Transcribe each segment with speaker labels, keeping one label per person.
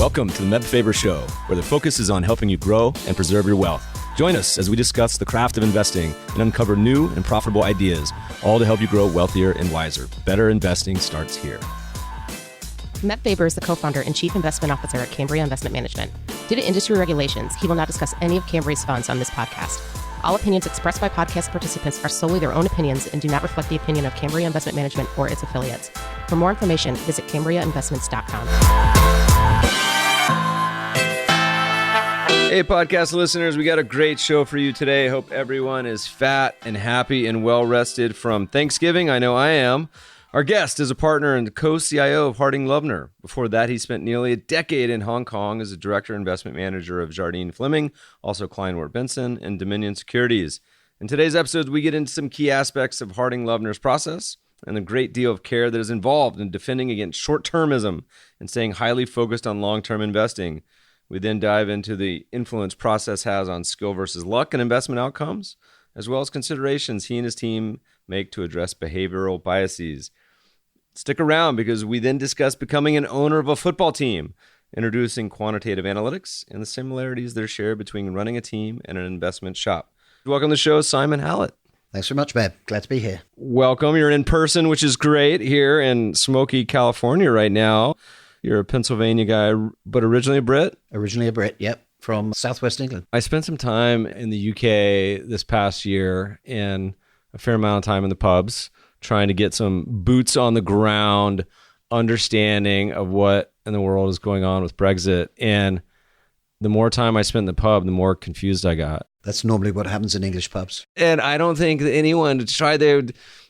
Speaker 1: Welcome to the Meb Faber Show, where the focus is on helping you grow and preserve your wealth. Join us as we discuss the craft of investing and uncover new and profitable ideas, all to help you grow wealthier and wiser. Better investing starts here.
Speaker 2: Meb Faber is the co-founder and chief investment officer at Cambria Investment Management. Due to industry regulations, he will not discuss any of Cambria's funds on this podcast. All opinions expressed by podcast participants are solely their own opinions and do not reflect the opinion of Cambria Investment Management or its affiliates. For more information, visit CambriaInvestments.com.
Speaker 3: Hey, podcast listeners, we got a great show for you today. Hope everyone is fat and happy and well-rested from Thanksgiving. I know I am. Our guest is a partner and co-CIO of Harding Loevner. Before that, he spent nearly a decade in Hong Kong as a director investment manager of Jardine Fleming, also Kleinwort Benson, and Dominion Securities. In today's episode, we get into some key aspects of Harding Loevner's process and the great deal of care that is involved in defending against short-termism and staying highly focused on long-term investing. We then dive into the influence process has on skill versus luck and investment outcomes, as well as considerations he and his team make to address behavioral biases. Stick around because we then discuss becoming an owner of a football team, introducing quantitative analytics and the similarities that are shared between running a team and an investment shop. Welcome to the show, Simon Hallett.
Speaker 4: Thanks very much, Meb. Glad to be here.
Speaker 3: Welcome. You're in person, which is great, here in smoky California right now. You're a Pennsylvania guy, but originally a Brit?
Speaker 4: Originally a Brit, yep, from southwest England.
Speaker 3: I spent some time in the UK this past year and a fair amount of time in the pubs, trying to get some boots on the ground understanding of what in the world is going on with Brexit. And the more time I spent in the pub, the more confused I got.
Speaker 4: That's normally what happens in English pubs.
Speaker 3: And I don't think that anyone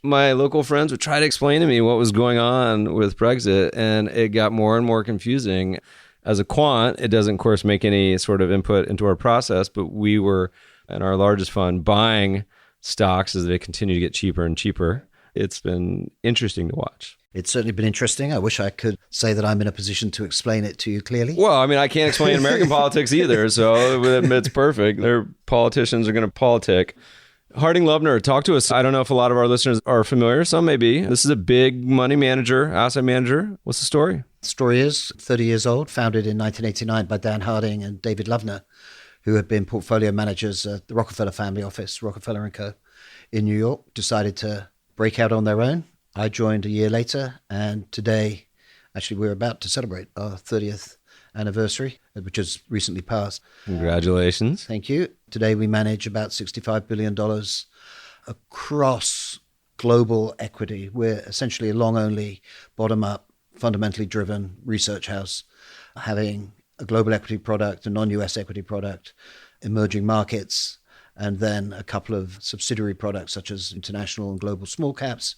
Speaker 3: my local friends would try to explain to me what was going on with Brexit. And it got more and more confusing. As a quant, it doesn't, of course, make any sort of input into our process, but we were, in our largest fund, buying stocks as they continue to get cheaper and cheaper. It's been interesting to watch.
Speaker 4: It's certainly been interesting. I wish I could say that I'm in a position to explain it to you clearly.
Speaker 3: Well, I mean, I can't explain American politics either, so it's perfect. Their politicians are going to politic. Harding Loevner, talk to us. I don't know if a lot of our listeners are familiar. Some may be. This is a big money manager, asset manager. What's the story?
Speaker 4: The story is 30 years old, founded in 1989 by Dan Harding and David Loevner, who had been portfolio managers at the Rockefeller family office, Rockefeller & Co. in New York, decided to break out on their own. I joined a year later, and today, actually, we're about to celebrate our 30th anniversary, which has recently passed.
Speaker 3: Congratulations.
Speaker 4: Thank you. Today, we manage about $65 billion across global equity. We're essentially a long-only, bottom-up, fundamentally driven research house, having a global equity product, a non-US equity product, emerging markets, and then a couple of subsidiary products such as international and global small caps,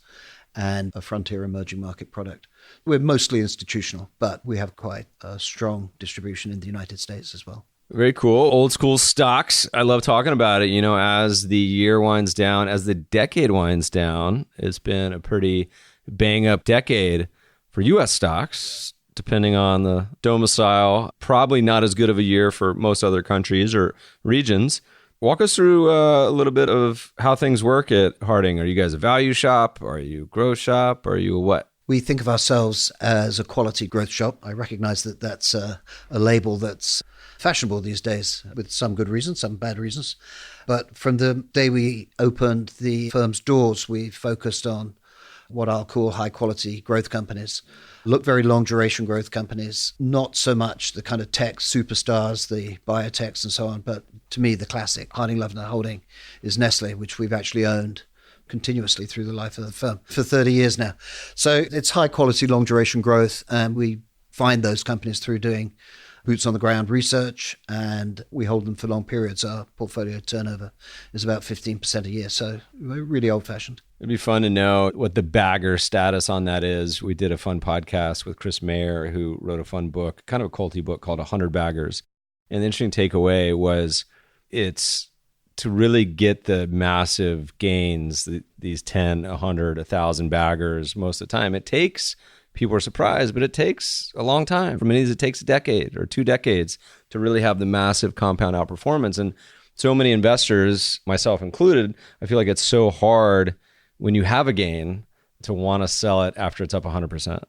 Speaker 4: and a frontier emerging market product. We're mostly institutional, but we have quite a strong distribution in the United States as well.
Speaker 3: Very cool. Old school stocks. I love talking about it. You know, as the year winds down, as the decade winds down, it's been a pretty bang up decade for U.S. stocks, depending on the domicile. Probably not as good of a year for most other countries or regions. Walk us through a little bit of how things work at Harding. Are you guys a value shop? Are you a growth shop? Are you a what?
Speaker 4: We think of ourselves as a quality growth shop. I recognize that that's a label that's fashionable these days, with some good reasons, some bad reasons. But from the day we opened the firm's doors, we focused on what I'll call high-quality growth companies. Look, very long-duration growth companies, not so much the kind of tech superstars, the biotechs and so on, but to me, the classic Harding Loevner holding is Nestle, which we've actually owned continuously through the life of the firm for 30 years now. So it's high-quality, long-duration growth, and we find those companies through doing boots-on-the-ground research, and we hold them for long periods. Our portfolio turnover is about 15% a year, so we're really old-fashioned.
Speaker 3: It'd be fun to know what the bagger status on that is. We did a fun podcast with Chris Mayer, who wrote a fun book, kind of a culty book called 100 Baggers. And the interesting takeaway was it's to really get the massive gains, these 10, 100, 1,000 baggers most of the time. It takes, people are surprised, but it takes a long time. For many of these, it takes a decade or 2 decades to really have the massive compound outperformance. And so many investors, myself included, I feel like it's so hard when you have a gain to want to sell it after it's up 100%,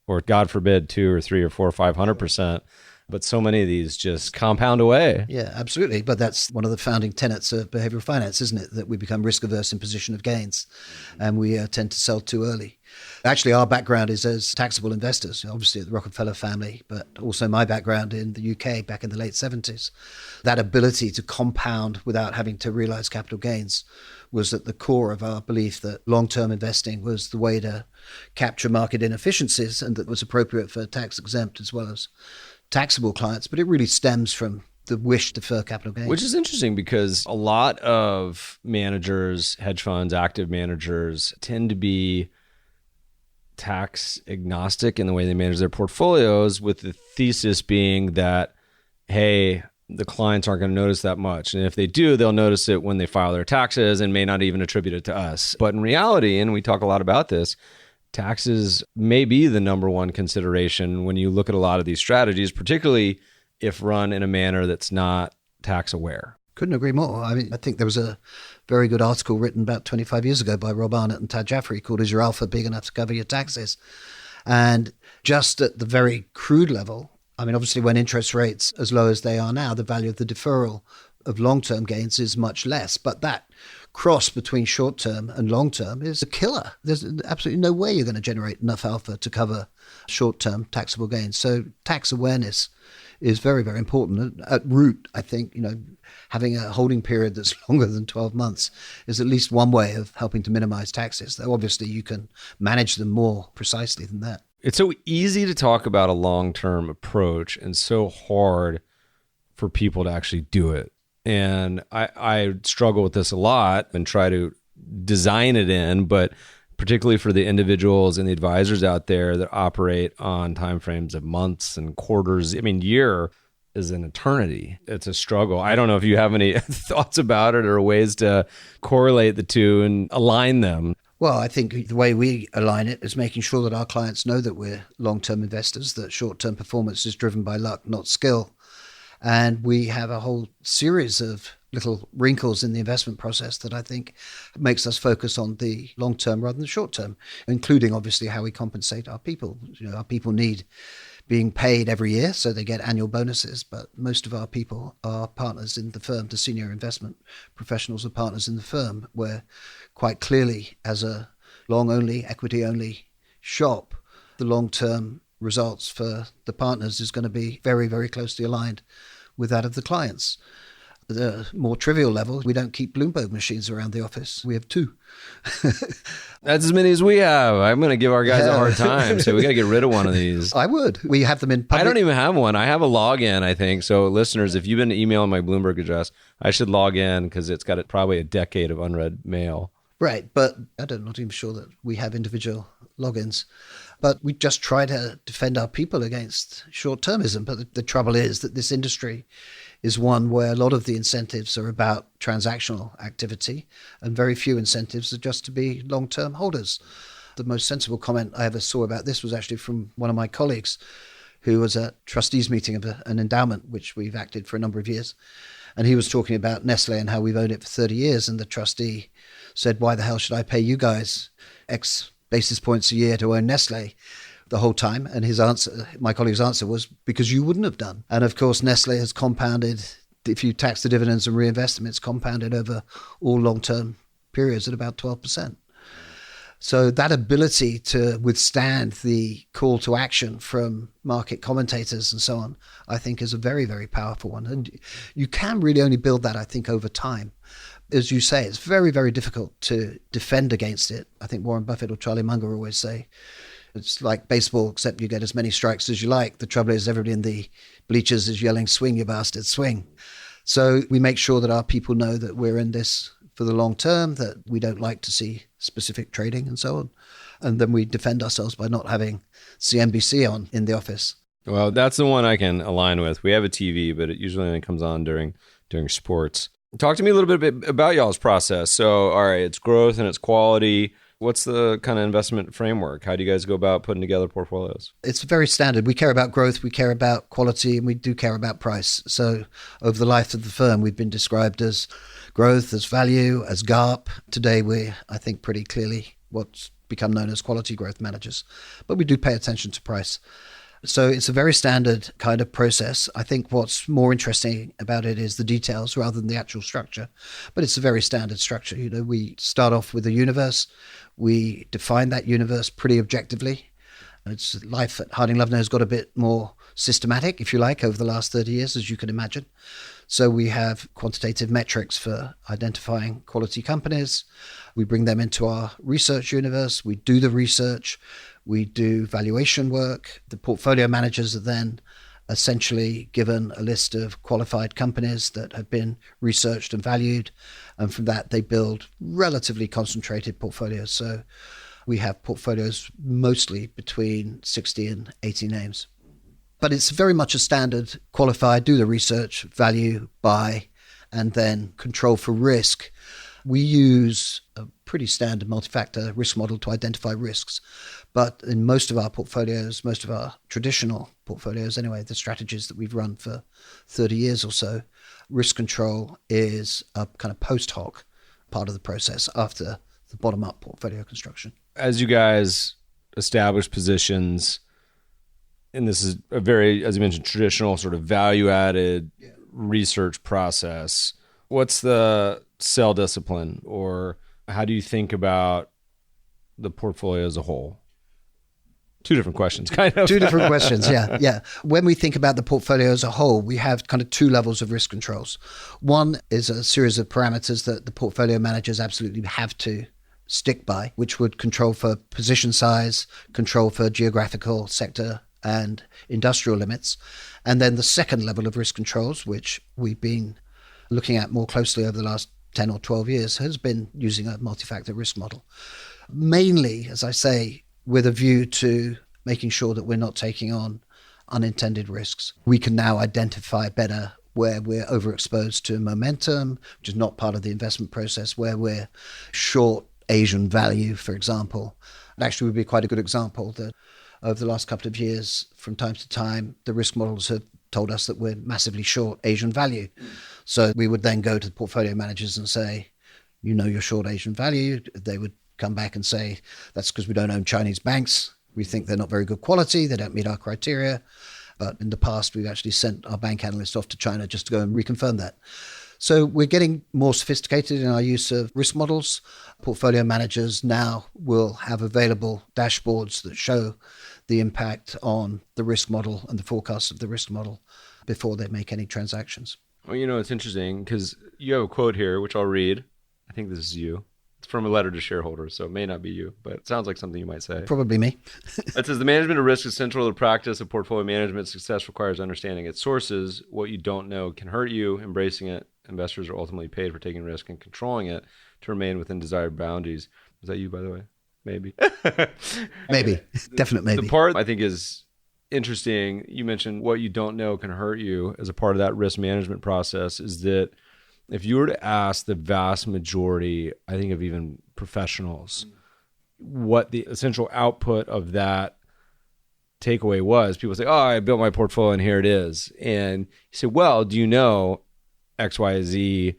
Speaker 3: or God forbid 2 or 3 or 4 or 500%. But so many of these just compound away.
Speaker 4: Yeah, absolutely. But that's one of the founding tenets of behavioral finance, isn't it? That we become risk averse in position of gains, and we tend to sell too early. Actually, our background is as taxable investors, obviously at the Rockefeller family, but also my background in the UK back in the late 70s. That ability to compound without having to realize capital gains was at the core of our belief that long-term investing was the way to capture market inefficiencies, and that was appropriate for tax-exempt as well as taxable clients. But it really stems from the wish to defer capital gains.
Speaker 3: Which is interesting because a lot of managers, hedge funds, active managers tend to be tax agnostic in the way they manage their portfolios, with the thesis being that, hey, the clients aren't going to notice that much. And if they do, they'll notice it when they file their taxes and may not even attribute it to us. But in reality, and we talk a lot about this, taxes may be the number one consideration when you look at a lot of these strategies, particularly if run in a manner that's not tax aware.
Speaker 4: Couldn't agree more. I mean, I think there was a very good article written about 25 years ago by Rob Arnott and Tad Jaffrey called "Is Your Alpha Big Enough to Cover Your Taxes?" And just at the very crude level, I mean, obviously when interest rates as low as they are now, the value of the deferral of long-term gains is much less. But that cross between short-term and long-term is a killer. There's absolutely no way you're going to generate enough alpha to cover short-term taxable gains. So tax awareness is very, very important. At root, I think, having a holding period that's longer than 12 months is at least one way of helping to minimize taxes. Though obviously you can manage them more precisely than that.
Speaker 3: It's so easy to talk about a long-term approach and so hard for people to actually do it. And I struggle with this a lot and try to design it in, but particularly for the individuals and the advisors out there that operate on timeframes of months and quarters. I mean, year is an eternity. It's a struggle. I don't know if you have any thoughts about it or ways to correlate the two and align them.
Speaker 4: Well, I think the way we align it is making sure that our clients know that we're long-term investors, that short-term performance is driven by luck, not skill. And we have a whole series of little wrinkles in the investment process that I think makes us focus on the long term rather than the short term, including obviously how we compensate our people. Our people need being paid every year, so they get annual bonuses, but most of our people are partners in the firm. The senior investment professionals are partners in the firm, where quite clearly as a long only, equity only shop, the long term results for the partners is going to be very, very closely aligned with that of the clients. The more trivial level, we don't keep Bloomberg machines around the office. We have two.
Speaker 3: That's as many as we have. I'm going to give our guys a hard time, so we got to get rid of one of these.
Speaker 4: I would. We have them in public.
Speaker 3: I don't even have one. I have a login, I think. So listeners, if you've been emailing my Bloomberg address, I should log in because it's got probably a decade of unread mail.
Speaker 4: Right, but I'm not even sure that we have individual logins. But we just try to defend our people against short-termism. But the trouble is that this industry is one where a lot of the incentives are about transactional activity and very few incentives are just to be long-term holders. The most sensible comment I ever saw about this was actually from one of my colleagues who was at trustees meeting of an endowment, which we've acted for a number of years. And he was talking about Nestle and how we've owned it for 30 years. And the trustee said, why the hell should I pay you guys X basis points a year to own Nestle the whole time? And his answer, my colleague's answer, was because you wouldn't have done. And of course, Nestle has compounded, if you tax the dividends and reinvest them, it's compounded over all long-term periods at about 12%. So that ability to withstand the call to action from market commentators and so on, I think is a very, very powerful one. And you can really only build that, I think, over time. As you say, it's very, very difficult to defend against it. I think Warren Buffett or Charlie Munger always say, it's like baseball, except you get as many strikes as you like. The trouble is everybody in the bleachers is yelling, swing, you bastard, swing. So we make sure that our people know that we're in this for the long term, that we don't like to see specific trading and so on. And then we defend ourselves by not having CNBC on in the office.
Speaker 3: Well, that's the one I can align with. We have a TV, but it usually only comes on during sports. Talk to me a little bit about y'all's process. So, all right, it's growth and it's quality. What's the kind of investment framework? How do you guys go about putting together portfolios?
Speaker 4: It's very standard. We care about growth, we care about quality, and we do care about price. So over the life of the firm, we've been described as growth, as value, as GARP. Today, we're, I think, pretty clearly what's become known as quality growth managers. But we do pay attention to price. So it's a very standard kind of process. I think what's more interesting about it is the details rather than the actual structure. But it's a very standard structure. We start off with a universe. We define that universe pretty objectively. It's life at Harding Loevner has got a bit more systematic, if you like, over the last 30 years, as you can imagine. So we have quantitative metrics for identifying quality companies. We bring them into our research universe. We do the research. We do valuation work. The portfolio managers are then essentially given a list of qualified companies that have been researched and valued. And from that, they build relatively concentrated portfolios. So we have portfolios mostly between 60 and 80 names. But it's very much a standard qualify, do the research, value, buy, and then control for risk. We use a pretty standard multi-factor risk model to identify risks. But in most of our portfolios, most of our traditional portfolios anyway, the strategies that we've run for 30 years or so, risk control is a kind of post hoc part of the process after the bottom-up portfolio construction.
Speaker 3: As you guys establish positions, and this is a very, as you mentioned, traditional sort of value-added research process, what's the sell discipline, or how do you think about the portfolio as a whole? Two different questions, kind of.
Speaker 4: Two different questions, yeah. When we think about the portfolio as a whole, we have kind of two levels of risk controls. One is a series of parameters that the portfolio managers absolutely have to stick by, which would control for position size, control for geographical sector and industrial limits. And then the second level of risk controls, which we've been looking at more closely over the last 10 or 12 years, has been using a multi-factor risk model. Mainly, as I say, with a view to making sure that we're not taking on unintended risks. We can now identify better where we're overexposed to momentum, which is not part of the investment process, where we're short Asian value, for example. It actually would be quite a good example that over the last couple of years, from time to time, the risk models have told us that we're massively short Asian value. So we would then go to the portfolio managers and say, you're short Asian value. They would come back and say, that's because we don't own Chinese banks. We think they're not very good quality. They don't meet our criteria. But in the past, we've actually sent our bank analysts off to China just to go and reconfirm that. So we're getting more sophisticated in our use of risk models. Portfolio managers now will have available dashboards that show the impact on the risk model and the forecast of the risk model before they make any transactions.
Speaker 3: Well, it's interesting because you have a quote here, which I'll read. I think this is you. It's from a letter to shareholders, so it may not be you, but it sounds like something you might say.
Speaker 4: Probably me.
Speaker 3: It says, the management of risk is central to the practice of portfolio management. Success requires understanding its sources. What you don't know can hurt you. Embracing it, investors are ultimately paid for taking risk and controlling it to remain within desired boundaries. Is that you, by the way? Maybe.
Speaker 4: Maybe. Definite maybe.
Speaker 3: The part I think is interesting, you mentioned what you don't know can hurt you as a part of that risk management process, is that if you were to ask the vast majority, I think of even professionals, what the essential output of that takeaway was, people say, I built my portfolio and here it is. And you say, well, do you know X, Y, Z?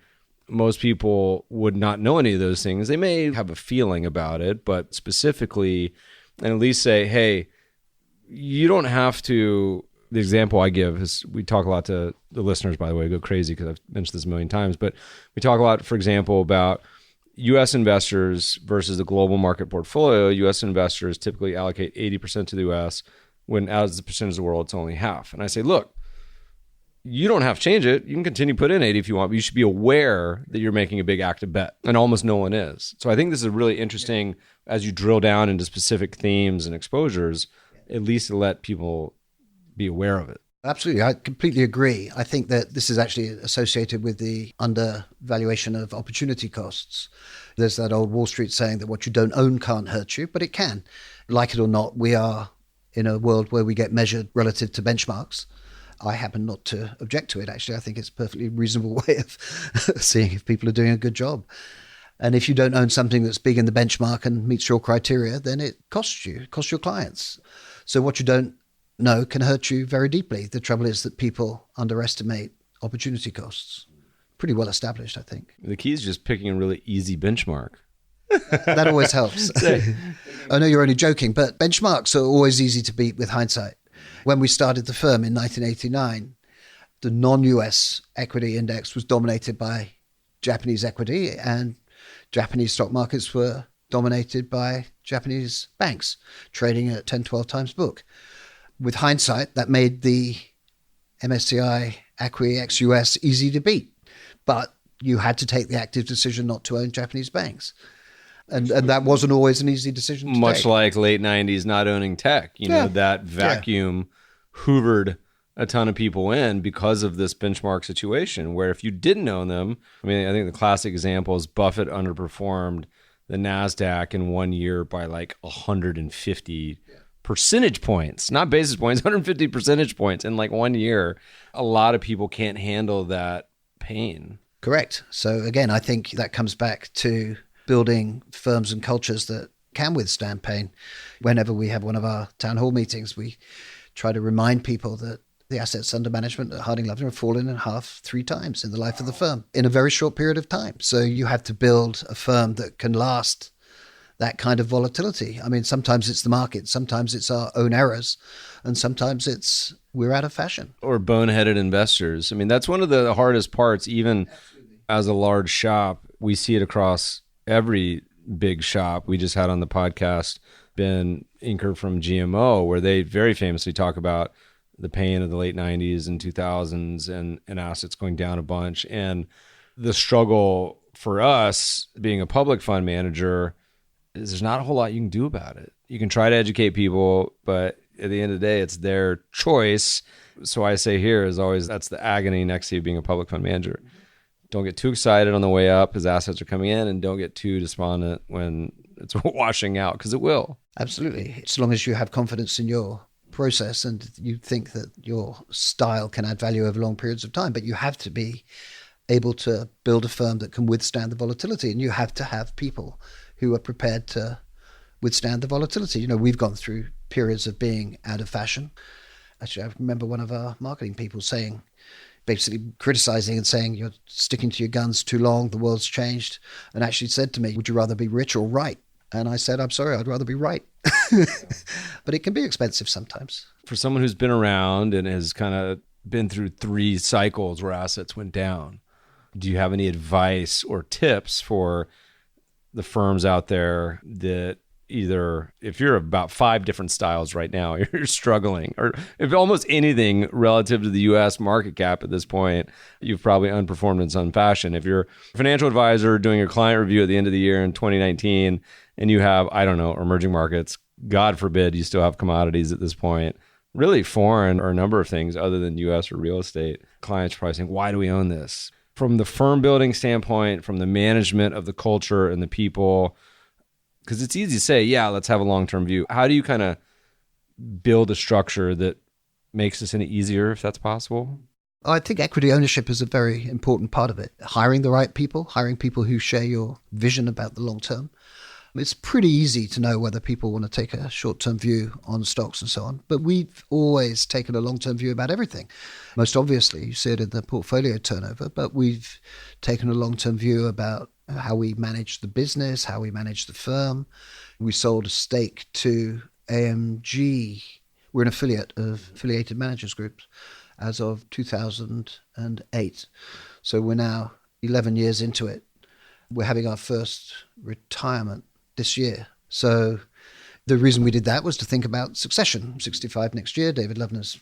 Speaker 3: Most people would not know any of those things. They may have a feeling about it, but specifically, and at least say, hey, you don't have to. The example I give is, we talk a lot to the listeners, by the way, go crazy because I've mentioned this a million times, but we talk a lot, for example, about U.S. investors versus the global market portfolio. U.S. investors typically allocate 80% to the U.S. when as the percentage of the world, it's only half. And I say, look, you don't have to change it. You can continue to put in 80 if you want, but you should be aware that you're making a big active bet. And almost no one is. So I think this is really interesting as you drill down into specific themes and exposures, at least to let people be aware of it.
Speaker 4: Absolutely. I completely agree. I think that this is actually associated with the undervaluation of opportunity costs. There's that old Wall Street saying that what you don't own can't hurt you, but it can. Like it or not, we are in a world where we get measured relative to benchmarks. I happen not to object to it, actually. I think it's a perfectly reasonable way of seeing if people are doing a good job. And if you don't own something that's big in the benchmark and meets your criteria, then it costs you, it costs your clients. So what you don't know can hurt you very deeply. The trouble is that people underestimate opportunity costs. Pretty well established, I think.
Speaker 3: The key is just picking a really easy benchmark.
Speaker 4: That always helps. I know you're only joking, but benchmarks are always easy to beat with hindsight. When we started the firm in 1989, the non-US equity index was dominated by Japanese equity, and Japanese stock markets were dominated by Japanese banks trading at 10, 12 times book. With hindsight, that made the MSCI ACWI ex-US easy to beat, but you had to take the active decision not to own Japanese banks. And that wasn't always an easy decision to take.
Speaker 3: Much like late 90s not owning tech. You know, that vacuum hoovered a ton of people in because of this benchmark situation where if you didn't own them, I mean, I think the classic example is Buffett underperformed the NASDAQ in 1 year by like 150 percentage points, not basis points, 150 percentage points in like 1 year. A lot of people can't handle that pain.
Speaker 4: Correct. So again, I think that comes back to building firms and cultures that can withstand pain. Whenever we have one of our town hall meetings, we try to remind people that the assets under management at Harding Loevner have fallen in half 3 times in the life of the firm in a very short period of time. So you have to build a firm that can last that kind of volatility. I mean, sometimes it's the market, sometimes it's our own errors, and sometimes it's we're out of fashion.
Speaker 3: Or boneheaded investors. I mean, that's one of the hardest parts, even as a large shop. We see it across every big shop. We just had on the podcast Ben Inker from GMO, where they very famously talk about the pain of the late 90s and 2000s and assets going down a bunch. And the struggle for us being a public fund manager is there's not a whole lot you can do about it. You can try to educate people, but at the end of the day, it's their choice. So I say here is always, that's the agony next to you being a public fund manager. Don't get too excited on the way up as assets are coming in, and don't get too despondent when it's washing out, because it will.
Speaker 4: Absolutely. As long as you have confidence in your process and you think that your style can add value over long periods of time, but you have to be able to build a firm that can withstand the volatility, and you have to have people who are prepared to withstand the volatility. You know, we've gone through periods of being out of fashion. Actually, I remember one of our marketing people saying, basically criticizing and saying, you're sticking to your guns too long, the world's changed, and actually said to me, would you rather be rich or right? And I said, I'm sorry, I'd rather be right. But it can be expensive sometimes.
Speaker 3: For someone who's been around and has kind of been through 3 cycles where assets went down, do you have any advice or tips for the firms out there that either, if you're about 5 different styles right now, you're struggling, or if almost anything relative to the U.S. market cap at this point, you've probably underperformed in some fashion. If you're a financial advisor doing your client review at the end of the year in 2019, and you have, I don't know, emerging markets, God forbid you still have commodities at this point, really foreign or a number of things other than U.S. or real estate, clients are probably saying, why do we own this? From the firm building standpoint, from the management of the culture and the people, because it's easy to say, yeah, let's have a long-term view. How do you kind of build a structure that makes this any easier, if that's possible?
Speaker 4: I think equity ownership is a very important part of it. Hiring the right people, hiring people who share your vision about the long term. It's pretty easy to know whether people want to take a short-term view on stocks and so on, but we've always taken a long-term view about everything. Most obviously, you see it in the portfolio turnover, but we've taken a long-term view about how we manage the business, how we manage the firm. We sold a stake to AMG. We're an affiliate of Affiliated Managers Group as of 2008. So we're now 11 years into it. We're having our first retirement this year. So the reason we did that was to think about succession. I'm 65 next year. David Loevner's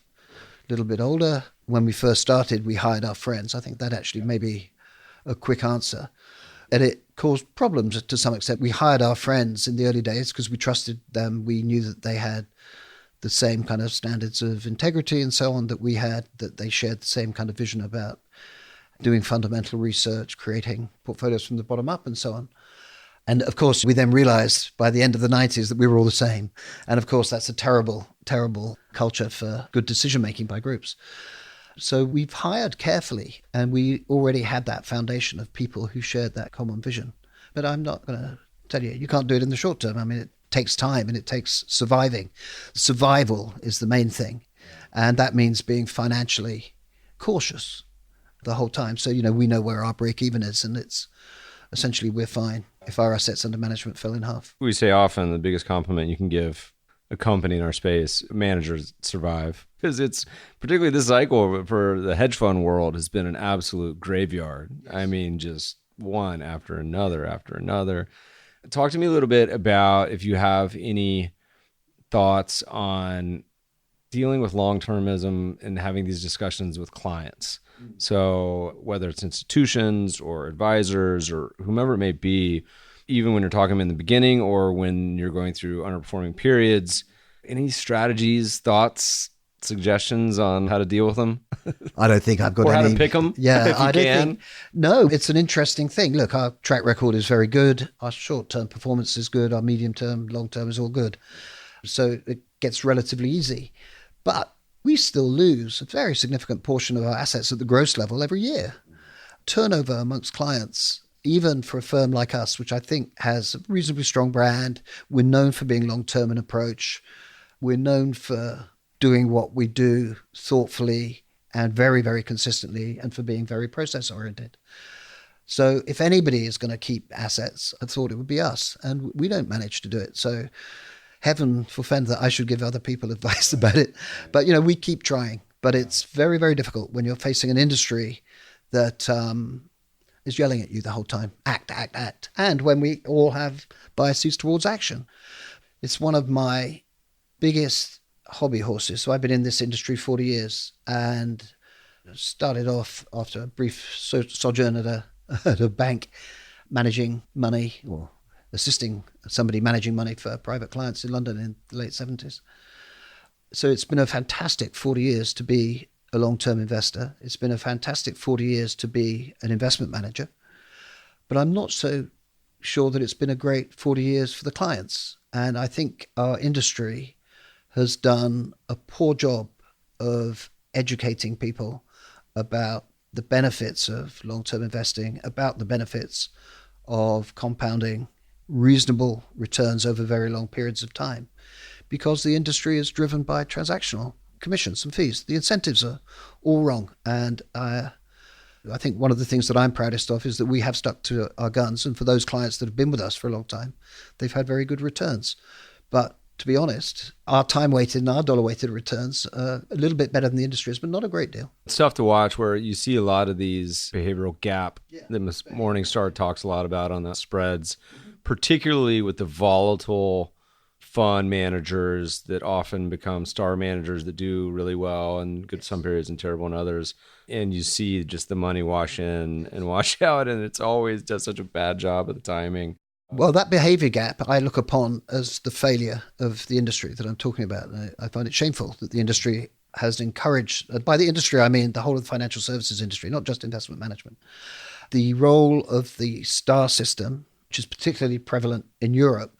Speaker 4: a little bit older. When we first started, we hired our friends. I think that actually may be a quick answer. And it caused problems to some extent. We hired our friends in the early days because we trusted them. We knew that they had the same kind of standards of integrity and so on that we had, that they shared the same kind of vision about doing fundamental research, creating portfolios from the bottom up and so on. And of course, we then realized by the end of the 90s that we were all the same. And of course, that's a terrible, terrible culture for good decision-making by groups. So we've hired carefully, and we already had that foundation of people who shared that common vision. But I'm not going to tell you, you can't do it in the short term. I mean, it takes time and it takes surviving. Survival is the main thing. And that means being financially cautious the whole time. So, we know where our break even is, and it's essentially we're fine if our assets under management fell in half.
Speaker 3: We say often the biggest compliment you can give a company in our space, managers survive. Because it's particularly this cycle for the hedge fund world has been an absolute graveyard. I mean, just one after another after another. Talk to me a little bit about if you have any thoughts on dealing with long-termism and having these discussions with clients. So whether it's institutions or advisors or whomever it may be, even when you're talking in the beginning or when you're going through underperforming periods, any strategies, thoughts, suggestions on how to deal with them?
Speaker 4: I don't think I've got
Speaker 3: or
Speaker 4: any.
Speaker 3: How to pick them?
Speaker 4: Yeah,
Speaker 3: if you
Speaker 4: I don't
Speaker 3: can.
Speaker 4: think. No, it's an interesting thing. Look, our track record is very good. Our short-term performance is good. Our medium-term, long-term is all good. So it gets relatively easy. But we still lose a very significant portion of our assets at the gross level every year. Turnover amongst clients, even for a firm like us, which I think has a reasonably strong brand, we're known for being long-term in approach. We're known for doing what we do thoughtfully and very, very consistently, and for being very process-oriented. So if anybody is going to keep assets, I thought it would be us, and we don't manage to do it. So heaven forfend that I should give other people advice about it. But, we keep trying. But it's very, very difficult when you're facing an industry that is yelling at you the whole time. Act, act, act. And when we all have biases towards action. It's one of my biggest hobby horses. So I've been in this industry 40 years and started off after a brief sojourn at a bank managing money or assisting somebody managing money for private clients in London in the late 70s. So it's been a fantastic 40 years to be a long-term investor. It's been a fantastic 40 years to be an investment manager. But I'm not so sure that it's been a great 40 years for the clients. And I think our industry has done a poor job of educating people about the benefits of long-term investing, about the benefits of compounding reasonable returns over very long periods of time, because the industry is driven by transactional commissions and fees. The incentives are all wrong. And I think one of the things that I'm proudest of is that we have stuck to our guns. And for those clients that have been with us for a long time, they've had very good returns. But to be honest, our time-weighted and our dollar-weighted returns are a little bit better than the industry's, but not a great deal.
Speaker 3: It's tough to watch where you see a lot of these behavioral gap that Morningstar talks a lot about on the spreads, particularly with the volatile fund managers that often become star managers that do really well and good some periods and terrible in others. And you see just the money wash in and wash out, and it's always does such a bad job of the timing.
Speaker 4: Well, that behavior gap I look upon as the failure of the industry that I'm talking about. I find it shameful that the industry has encouraged, by the industry I mean the whole of the financial services industry, not just investment management. The role of the star system, which is particularly prevalent in Europe,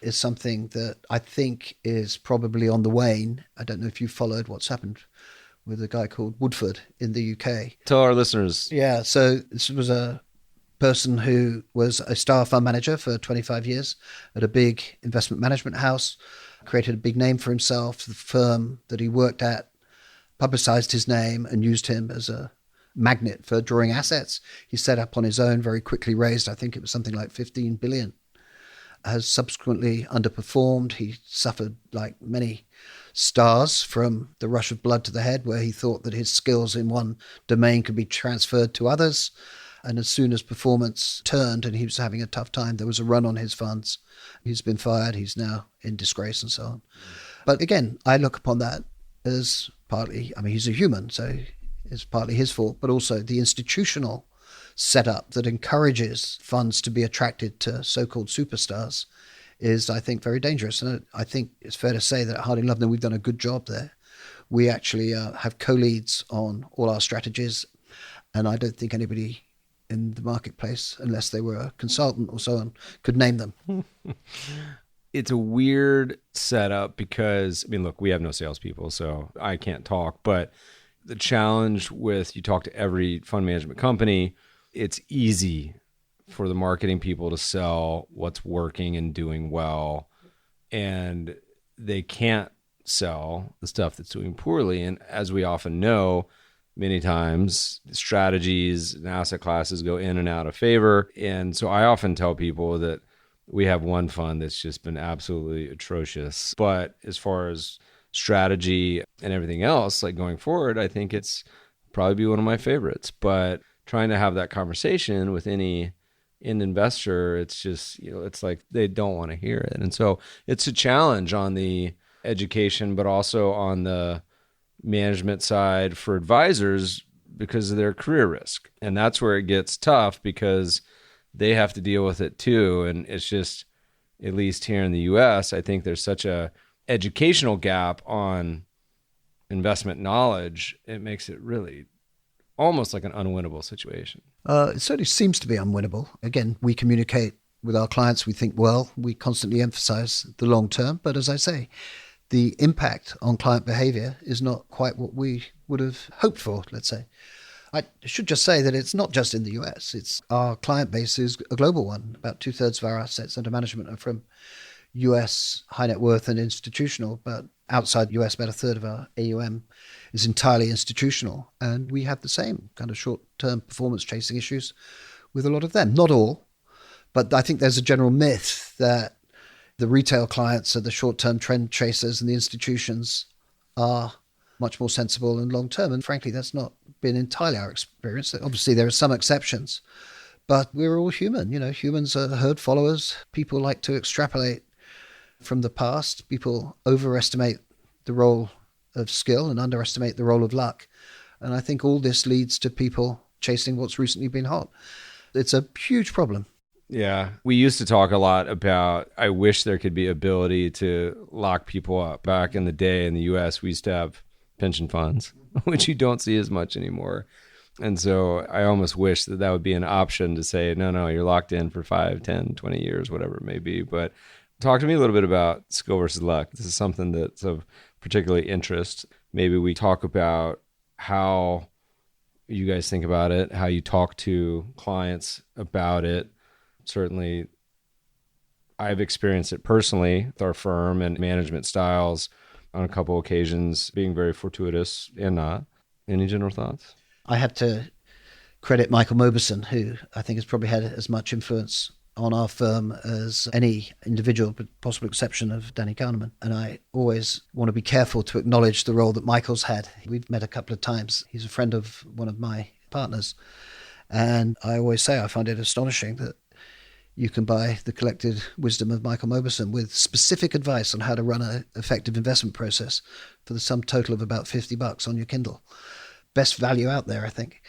Speaker 4: is something that I think is probably on the wane. I don't know if you followed what's happened with a guy called Woodford in the UK.
Speaker 3: Tell our listeners.
Speaker 4: Yeah, so this was a person who was a star fund manager for 25 years at a big investment management house, created a big name for himself. The firm that he worked at publicized his name and used him as a magnet for drawing assets. He set up on his own, very quickly raised, I think it was something like 15 billion. Has subsequently underperformed. He suffered, like many stars, from the rush of blood to the head, where he thought that his skills in one domain could be transferred to others. And as soon as performance turned and he was having a tough time, there was a run on his funds. He's been fired. He's now in disgrace and so on. But again, I look upon that as partly, he's a human, so it's partly his fault, but also the institutional setup that encourages funds to be attracted to so-called superstars is, I think, very dangerous. And I think it's fair to say that at Harding Loevner, we've done a good job there. We actually have co-leads on all our strategies. And I don't think anybody in the marketplace, unless they were a consultant or so on, could name them.
Speaker 3: It's a weird setup because, look, we have no salespeople, so I can't talk. But the challenge with, you talk to every fund management company, it's easy for the marketing people to sell what's working and doing well, and they can't sell the stuff that's doing poorly. And as we often know, many times strategies and asset classes go in and out of favor. And so I often tell people that We have one fund that's just been absolutely atrocious. But as far as strategy and everything else, like going forward, I think it's probably be one of my favorites. But trying to have that conversation with any end investor, it's just, it's like they don't want to hear it. And so it's a challenge on the education, but also on the management side for advisors because of their career risk. And that's where it gets tough because they have to deal with it too. And it's just, at least here in the US, I think there's such a educational gap on investment knowledge. It makes it really almost like an unwinnable situation.
Speaker 4: It certainly seems to be unwinnable. Again, we communicate with our clients. We think, well, we constantly emphasize the long term. But as I say, the impact on client behavior is not quite what we would have hoped for, let's say. I should just say that it's not just in the US. It's our client base is a global one. About 2/3 of our assets under management are from US high net worth and institutional, but outside the US, about 1/3 of our AUM is entirely institutional. And we have the same kind of short-term performance chasing issues with a lot of them. Not all, but I think there's a general myth that the retail clients are the short-term trend chasers and the institutions are much more sensible and long-term. And frankly, that's not been entirely our experience. Obviously, there are some exceptions, but we're all human. Humans are herd followers. People like to extrapolate from the past. People overestimate the role of skill and underestimate the role of luck. And I think all this leads to people chasing what's recently been hot. It's a huge problem.
Speaker 3: Yeah. We used to talk a lot about, I wish there could be ability to lock people up. Back in the day in the US, we used to have pension funds, which you don't see as much anymore. And so I almost wish that would be an option to say, no, you're locked in for 5, 10, 20 years, whatever it may be. But talk to me a little bit about skill versus luck. This is something that's of particular interest. Maybe we talk about how you guys think about it, how you talk to clients about it. Certainly, I've experienced it personally with our firm and management styles on a couple occasions being very fortuitous and not. Any general thoughts?
Speaker 4: I have to credit Michael Mauboussin, who I think has probably had as much influence on our firm as any individual, with possible exception of Danny Kahneman. And I always want to be careful to acknowledge the role that Michael's had. We've met a couple of times. He's a friend of one of my partners. And I always say I find it astonishing that you can buy the collected wisdom of Michael Mauboussin with specific advice on how to run an effective investment process for the sum total of about $50 on your Kindle. Best value out there, I think.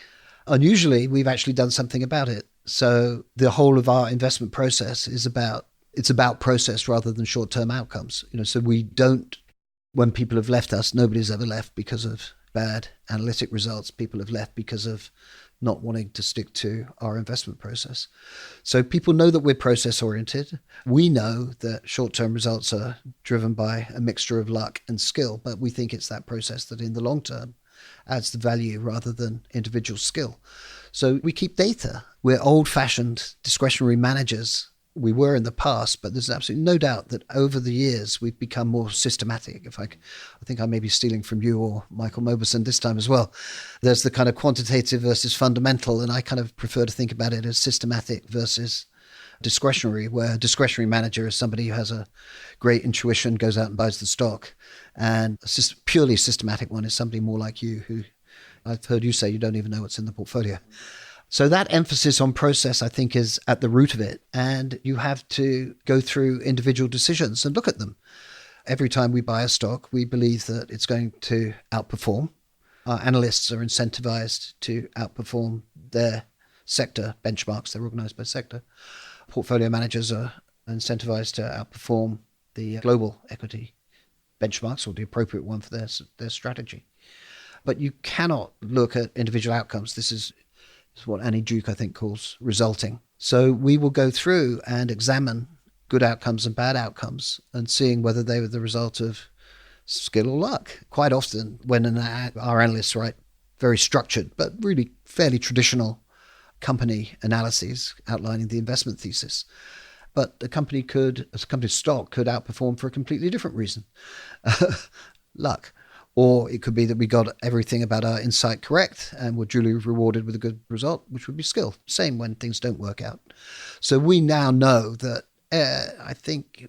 Speaker 4: Unusually, we've actually done something about it. So the whole of our investment process is about process rather than short-term outcomes. So we don't, when people have left us, nobody's ever left because of bad analytic results. People have left because of not wanting to stick to our investment process. So people know that we're process oriented. We know that short-term results are driven by a mixture of luck and skill, but we think it's that process that in the long term adds the value rather than individual skill. So we keep data. We're old-fashioned discretionary managers. We were in the past, but there's absolutely no doubt that over the years we've become more systematic. I think I may be stealing from you or Michael Mauboussin this time as well. There's the kind of quantitative versus fundamental, and I kind of prefer to think about it as systematic versus discretionary, where a discretionary manager is somebody who has a great intuition, goes out and buys the stock, and a purely systematic one is somebody more like you, who I've heard you say you don't even know what's in the portfolio. So that emphasis on process, I think, is at the root of it. And you have to go through individual decisions and look at them. Every time we buy a stock, we believe that it's going to outperform. Our analysts are incentivized to outperform their sector benchmarks. They're organized by sector. Portfolio managers are incentivized to outperform the global equity benchmarks, or the appropriate one for their strategy. But you cannot look at individual outcomes. This is what Annie Duke, I think, calls resulting. So we will go through and examine good outcomes and bad outcomes and seeing whether they were the result of skill or luck. Quite often when our analysts write very structured but really fairly traditional company analyses outlining the investment thesis, but a company's stock could outperform for a completely different reason. Luck. Or it could be that we got everything about our insight correct and were duly rewarded with a good result, which would be skill. Same when things don't work out. So we now know that I think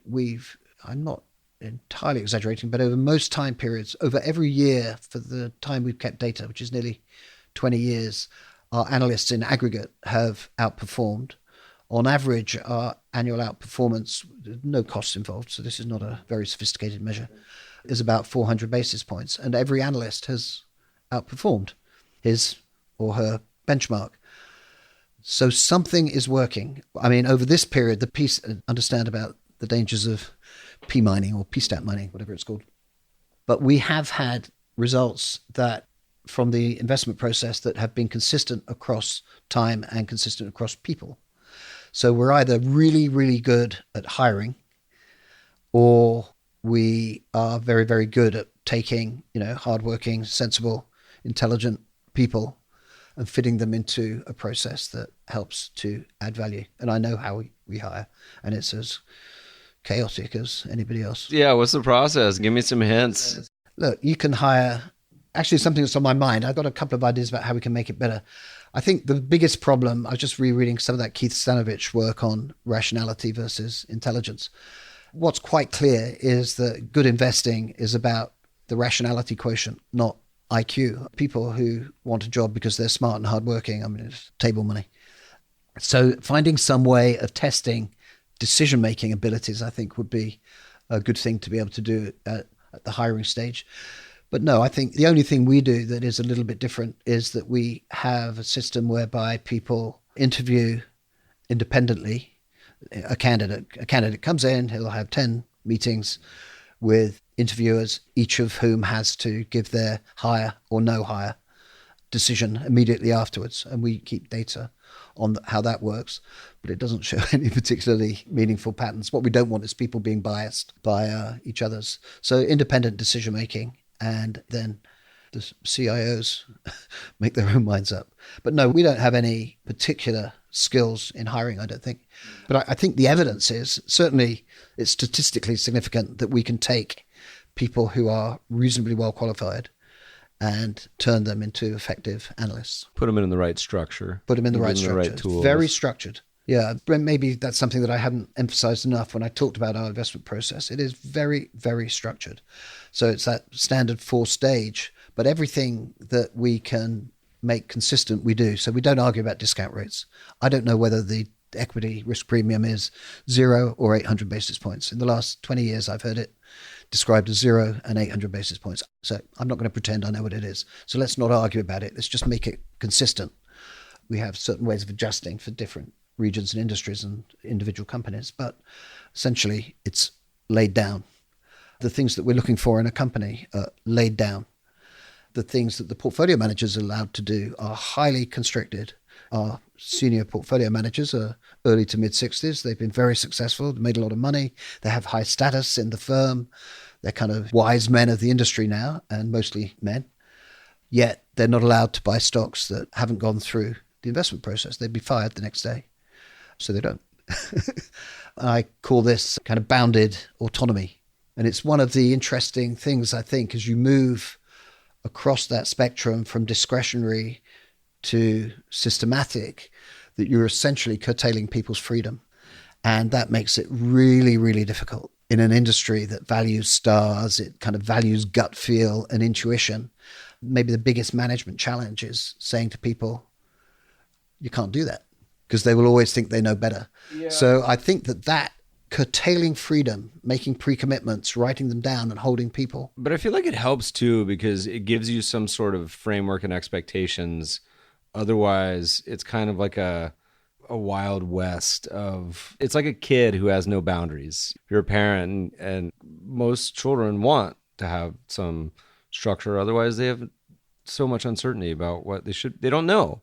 Speaker 4: I'm not entirely exaggerating, but over most time periods, over every year for the time we've kept data, which is nearly 20 years, our analysts in aggregate have outperformed. On average, our annual outperformance, no costs involved, so this is not a very sophisticated measure, is about 400 basis points. And every analyst has outperformed his or her benchmark. So something is working. I mean, over this period, understand about the dangers of P mining or P-stat mining, whatever it's called. But we have had results that from the investment process that have been consistent across time and consistent across people. So we're either really, really good at hiring, or we are very, very good at taking, hardworking, sensible, intelligent people and fitting them into a process that helps to add value. And I know how we hire, and it's as chaotic as anybody else.
Speaker 3: Yeah, what's the process? Give me some hints.
Speaker 4: Look, you can hire, actually something that's on my mind. I've got a couple of ideas about how we can make it better. I think the biggest problem, I was just rereading some of that Keith Stanovich work on rationality versus intelligence. What's quite clear is that good investing is about the rationality quotient, not IQ. People who want a job because they're smart and hardworking, it's table money. So finding some way of testing decision-making abilities, I think, would be a good thing to be able to do at the hiring stage. But no, I think the only thing we do that is a little bit different is that we have a system whereby people interview independently. A candidate comes in, he'll have 10 meetings with interviewers, each of whom has to give their hire or no hire decision immediately afterwards. And we keep data on how that works, but it doesn't show any particularly meaningful patterns. What we don't want is people being biased by each other's. So independent decision making, and then the CIOs make their own minds up. But no, we don't have any particular skills in hiring, I don't think. But I think the evidence is, certainly it's statistically significant that we can take people who are reasonably well qualified and turn them into effective analysts.
Speaker 3: Put them in the right structure.
Speaker 4: Put them in the right structure.
Speaker 3: The right tools.
Speaker 4: Very structured. Yeah, maybe that's something that I haven't emphasized enough when I talked about our investment process. It is very, very structured. So it's that standard 4-stage, but everything that we can make consistent, we do. So we don't argue about discount rates. I don't know whether the equity risk premium is 0 or 800 basis points. In the last 20 years, I've heard it described as 0 and 800 basis points. So I'm not going to pretend I know what it is. So let's not argue about it. Let's just make it consistent. We have certain ways of adjusting for different regions and industries and individual companies, but essentially it's laid down. The things that we're looking for in a company are laid down. The things that the portfolio managers are allowed to do are highly constricted. Our senior portfolio managers are early to mid-60s. They've been very successful. They've made a lot of money. They have high status in the firm. They're kind of wise men of the industry now, and mostly men. Yet they're not allowed to buy stocks that haven't gone through the investment process. They'd be fired the next day. So they don't. I call this kind of bounded autonomy. And it's one of the interesting things, I think, as you move across that spectrum from discretionary to systematic, that you're essentially curtailing people's freedom. And that makes it really, really difficult in an industry that values stars. It kind of values gut feel and intuition. Maybe the biggest management challenge is saying to people, you can't do that, because they will always think they know better. Yeah. So I think that curtailing freedom, making pre-commitments, writing them down and holding people.
Speaker 3: But I feel like it helps too, because it gives you some sort of framework and expectations. Otherwise, it's kind of like a wild west of, it's like a kid who has no boundaries. You're a parent, and most children want to have some structure. Otherwise, they have so much uncertainty about what they don't know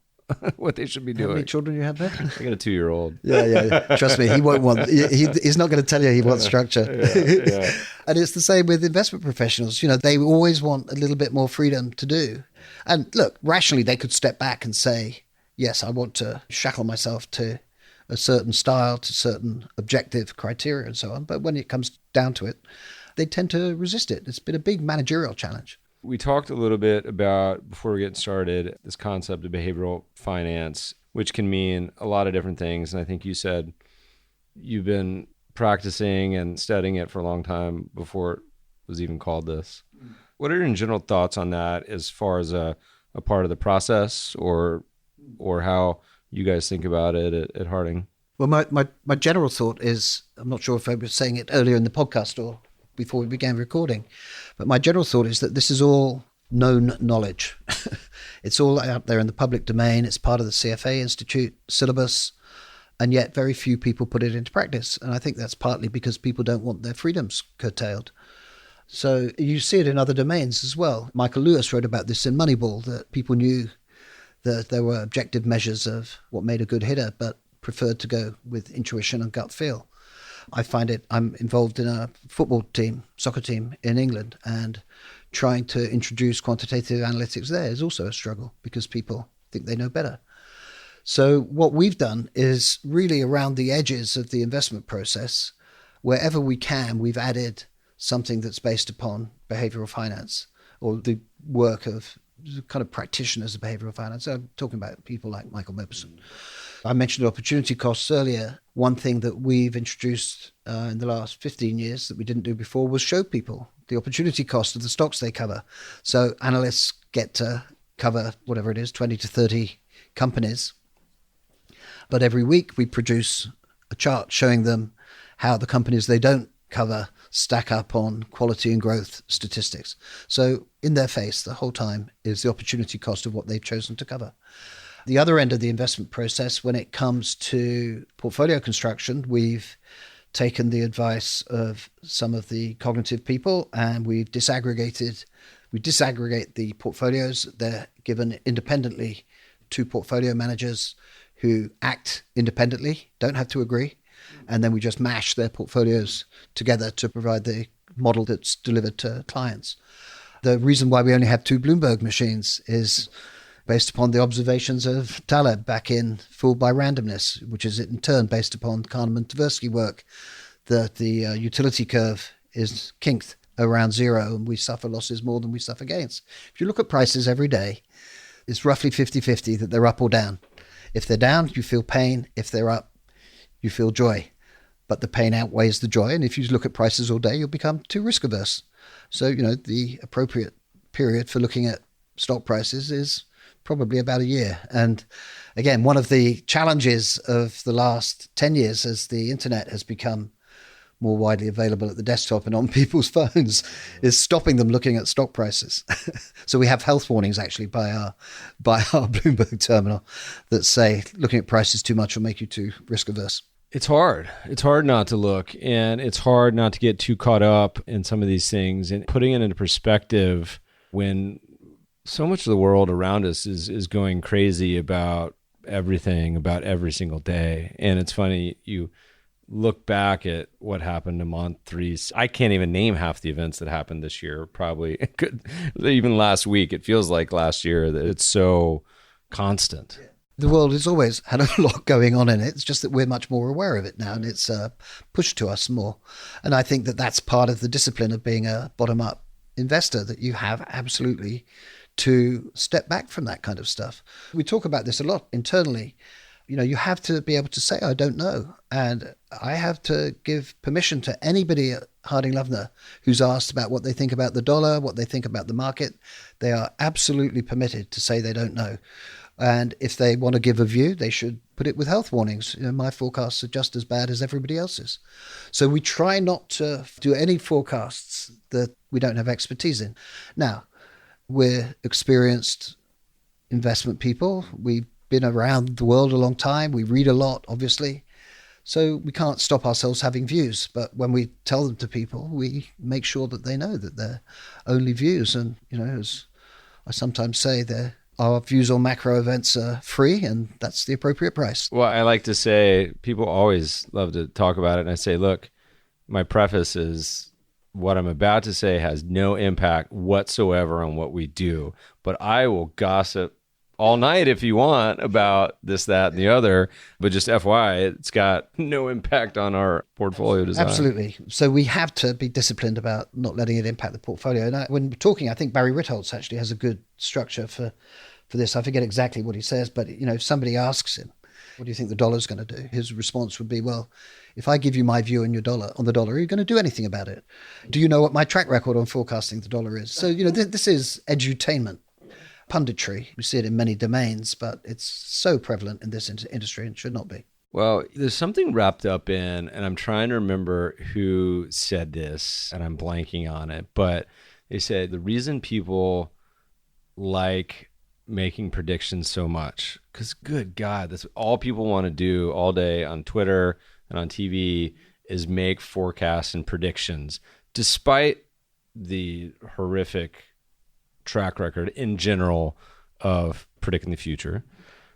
Speaker 3: what they should be doing.
Speaker 4: How many children do you have there?
Speaker 3: I got a 2-year-old.
Speaker 4: Yeah. Trust me, he won't want, he's not going to tell you he wants structure. Yeah. And it's the same with investment professionals. They always want a little bit more freedom to do. And look, rationally, they could step back and say, yes, I want to shackle myself to a certain style, to certain objective criteria and so on. But when it comes down to it, they tend to resist it. It's been a big managerial challenge.
Speaker 3: We talked a little bit about, before we get started, this concept of behavioral finance, which can mean a lot of different things. And I think you said you've been practicing and studying it for a long time before it was even called this. What are your general thoughts on that as far as a part of the process or how you guys think about it at Harding?
Speaker 4: Well, my general thought is, I'm not sure if I was saying it earlier in the podcast or before we began recording, but my general thought is that this is all known knowledge. It's all out there in the public domain. It's part of the CFA Institute syllabus, and yet very few people put it into practice. And I think that's partly because people don't want their freedoms curtailed. So you see it in other domains as well. Michael Lewis wrote about this in Moneyball, that people knew that there were objective measures of what made a good hitter, but preferred to go with intuition and gut feel. I'm involved in a football team, soccer team in England, and trying to introduce quantitative analytics there is also a struggle because people think they know better. So what we've done is really around the edges of the investment process, wherever we can, we've added something that's based upon behavioral finance or the work of kind of practitioners of behavioral finance. I'm talking about people like Michael Mopperson. I mentioned opportunity costs earlier. One thing that we've introduced in the last 15 years that we didn't do before was show people the opportunity cost of the stocks they cover. So analysts get to cover whatever it is, 20 to 30 companies. But every week we produce a chart showing them how the companies they don't cover stack up on quality and growth statistics. So in their face the whole time is the opportunity cost of what they've chosen to cover. The other end of the investment process, when it comes to portfolio construction, we've taken the advice of some of the cognitive people and we disaggregate the portfolios. They're given independently to portfolio managers who act independently, don't have to agree, and then we just mash their portfolios together to provide the model that's delivered to clients. The reason why we only have 2 Bloomberg machines is based upon the observations of Taleb back in Fooled by Randomness, which is in turn based upon Kahneman Tversky work, that the utility curve is kinked around zero and we suffer losses more than we suffer gains. If you look at prices every day, it's roughly 50-50 that they're up or down. If they're down, you feel pain. If they're up, you feel joy. But the pain outweighs the joy. And if you look at prices all day, you'll become too risk averse. So, the appropriate period for looking at stock prices is probably about a year. And again, one of the challenges of the last 10 years as the internet has become more widely available at the desktop and on people's phones is stopping them looking at stock prices. So we have health warnings actually by our Bloomberg terminal that say looking at prices too much will make you too risk averse.
Speaker 3: It's hard. It's hard not to look, and it's hard not to get too caught up in some of these things and putting it into perspective when so much of the world around us is going crazy about everything, about every single day. And it's funny, you look back at what happened in month 3. I can't even name half the events that happened this year. Probably even last week. It feels like last year that it's so constant.
Speaker 4: The world has always had a lot going on in it. It's just that we're much more aware of it now and it's pushed to us more. And I think that that's part of the discipline of being a bottom-up investor, that you have absolutely to step back from that kind of stuff. We talk about this a lot internally. You have to be able to say, I don't know. And I have to give permission to anybody at Harding Loevner who's asked about what they think about the dollar, what they think about the market. They are absolutely permitted to say they don't know. And if they want to give a view, they should put it with health warnings. My forecasts are just as bad as everybody else's. So we try not to do any forecasts that we don't have expertise in. Now, we're experienced investment people. We've been around the world a long time. We read a lot, obviously. So we can't stop ourselves having views. But when we tell them to people, we make sure that they know that they're only views. And, as I sometimes say, our views on macro events are free, and that's the appropriate price.
Speaker 3: Well, I like to say, people always love to talk about it. And I say, look, my preface is what I'm about to say has no impact whatsoever on what we do. But I will gossip all night if you want about this, that, and the other. But just FYI, it's got no impact on our portfolio design.
Speaker 4: Absolutely. So we have to be disciplined about not letting it impact the portfolio. And when we're talking, I think Barry Ritholtz actually has a good structure for this. I forget exactly what he says, but if somebody asks him, what do you think the dollar's going to do? His response would be, well, If I give you my view on the dollar, are you going to do anything about it? Do you know what my track record on forecasting the dollar is? So, this is edutainment, punditry. We see it in many domains, but it's so prevalent in this industry and should not be.
Speaker 3: Well, there's something wrapped up in, and I'm trying to remember who said this, and I'm blanking on it, but they said the reason people like making predictions so much, because good God, that's all people want to do all day on Twitter and on TV is make forecasts and predictions, despite the horrific track record in general of predicting the future.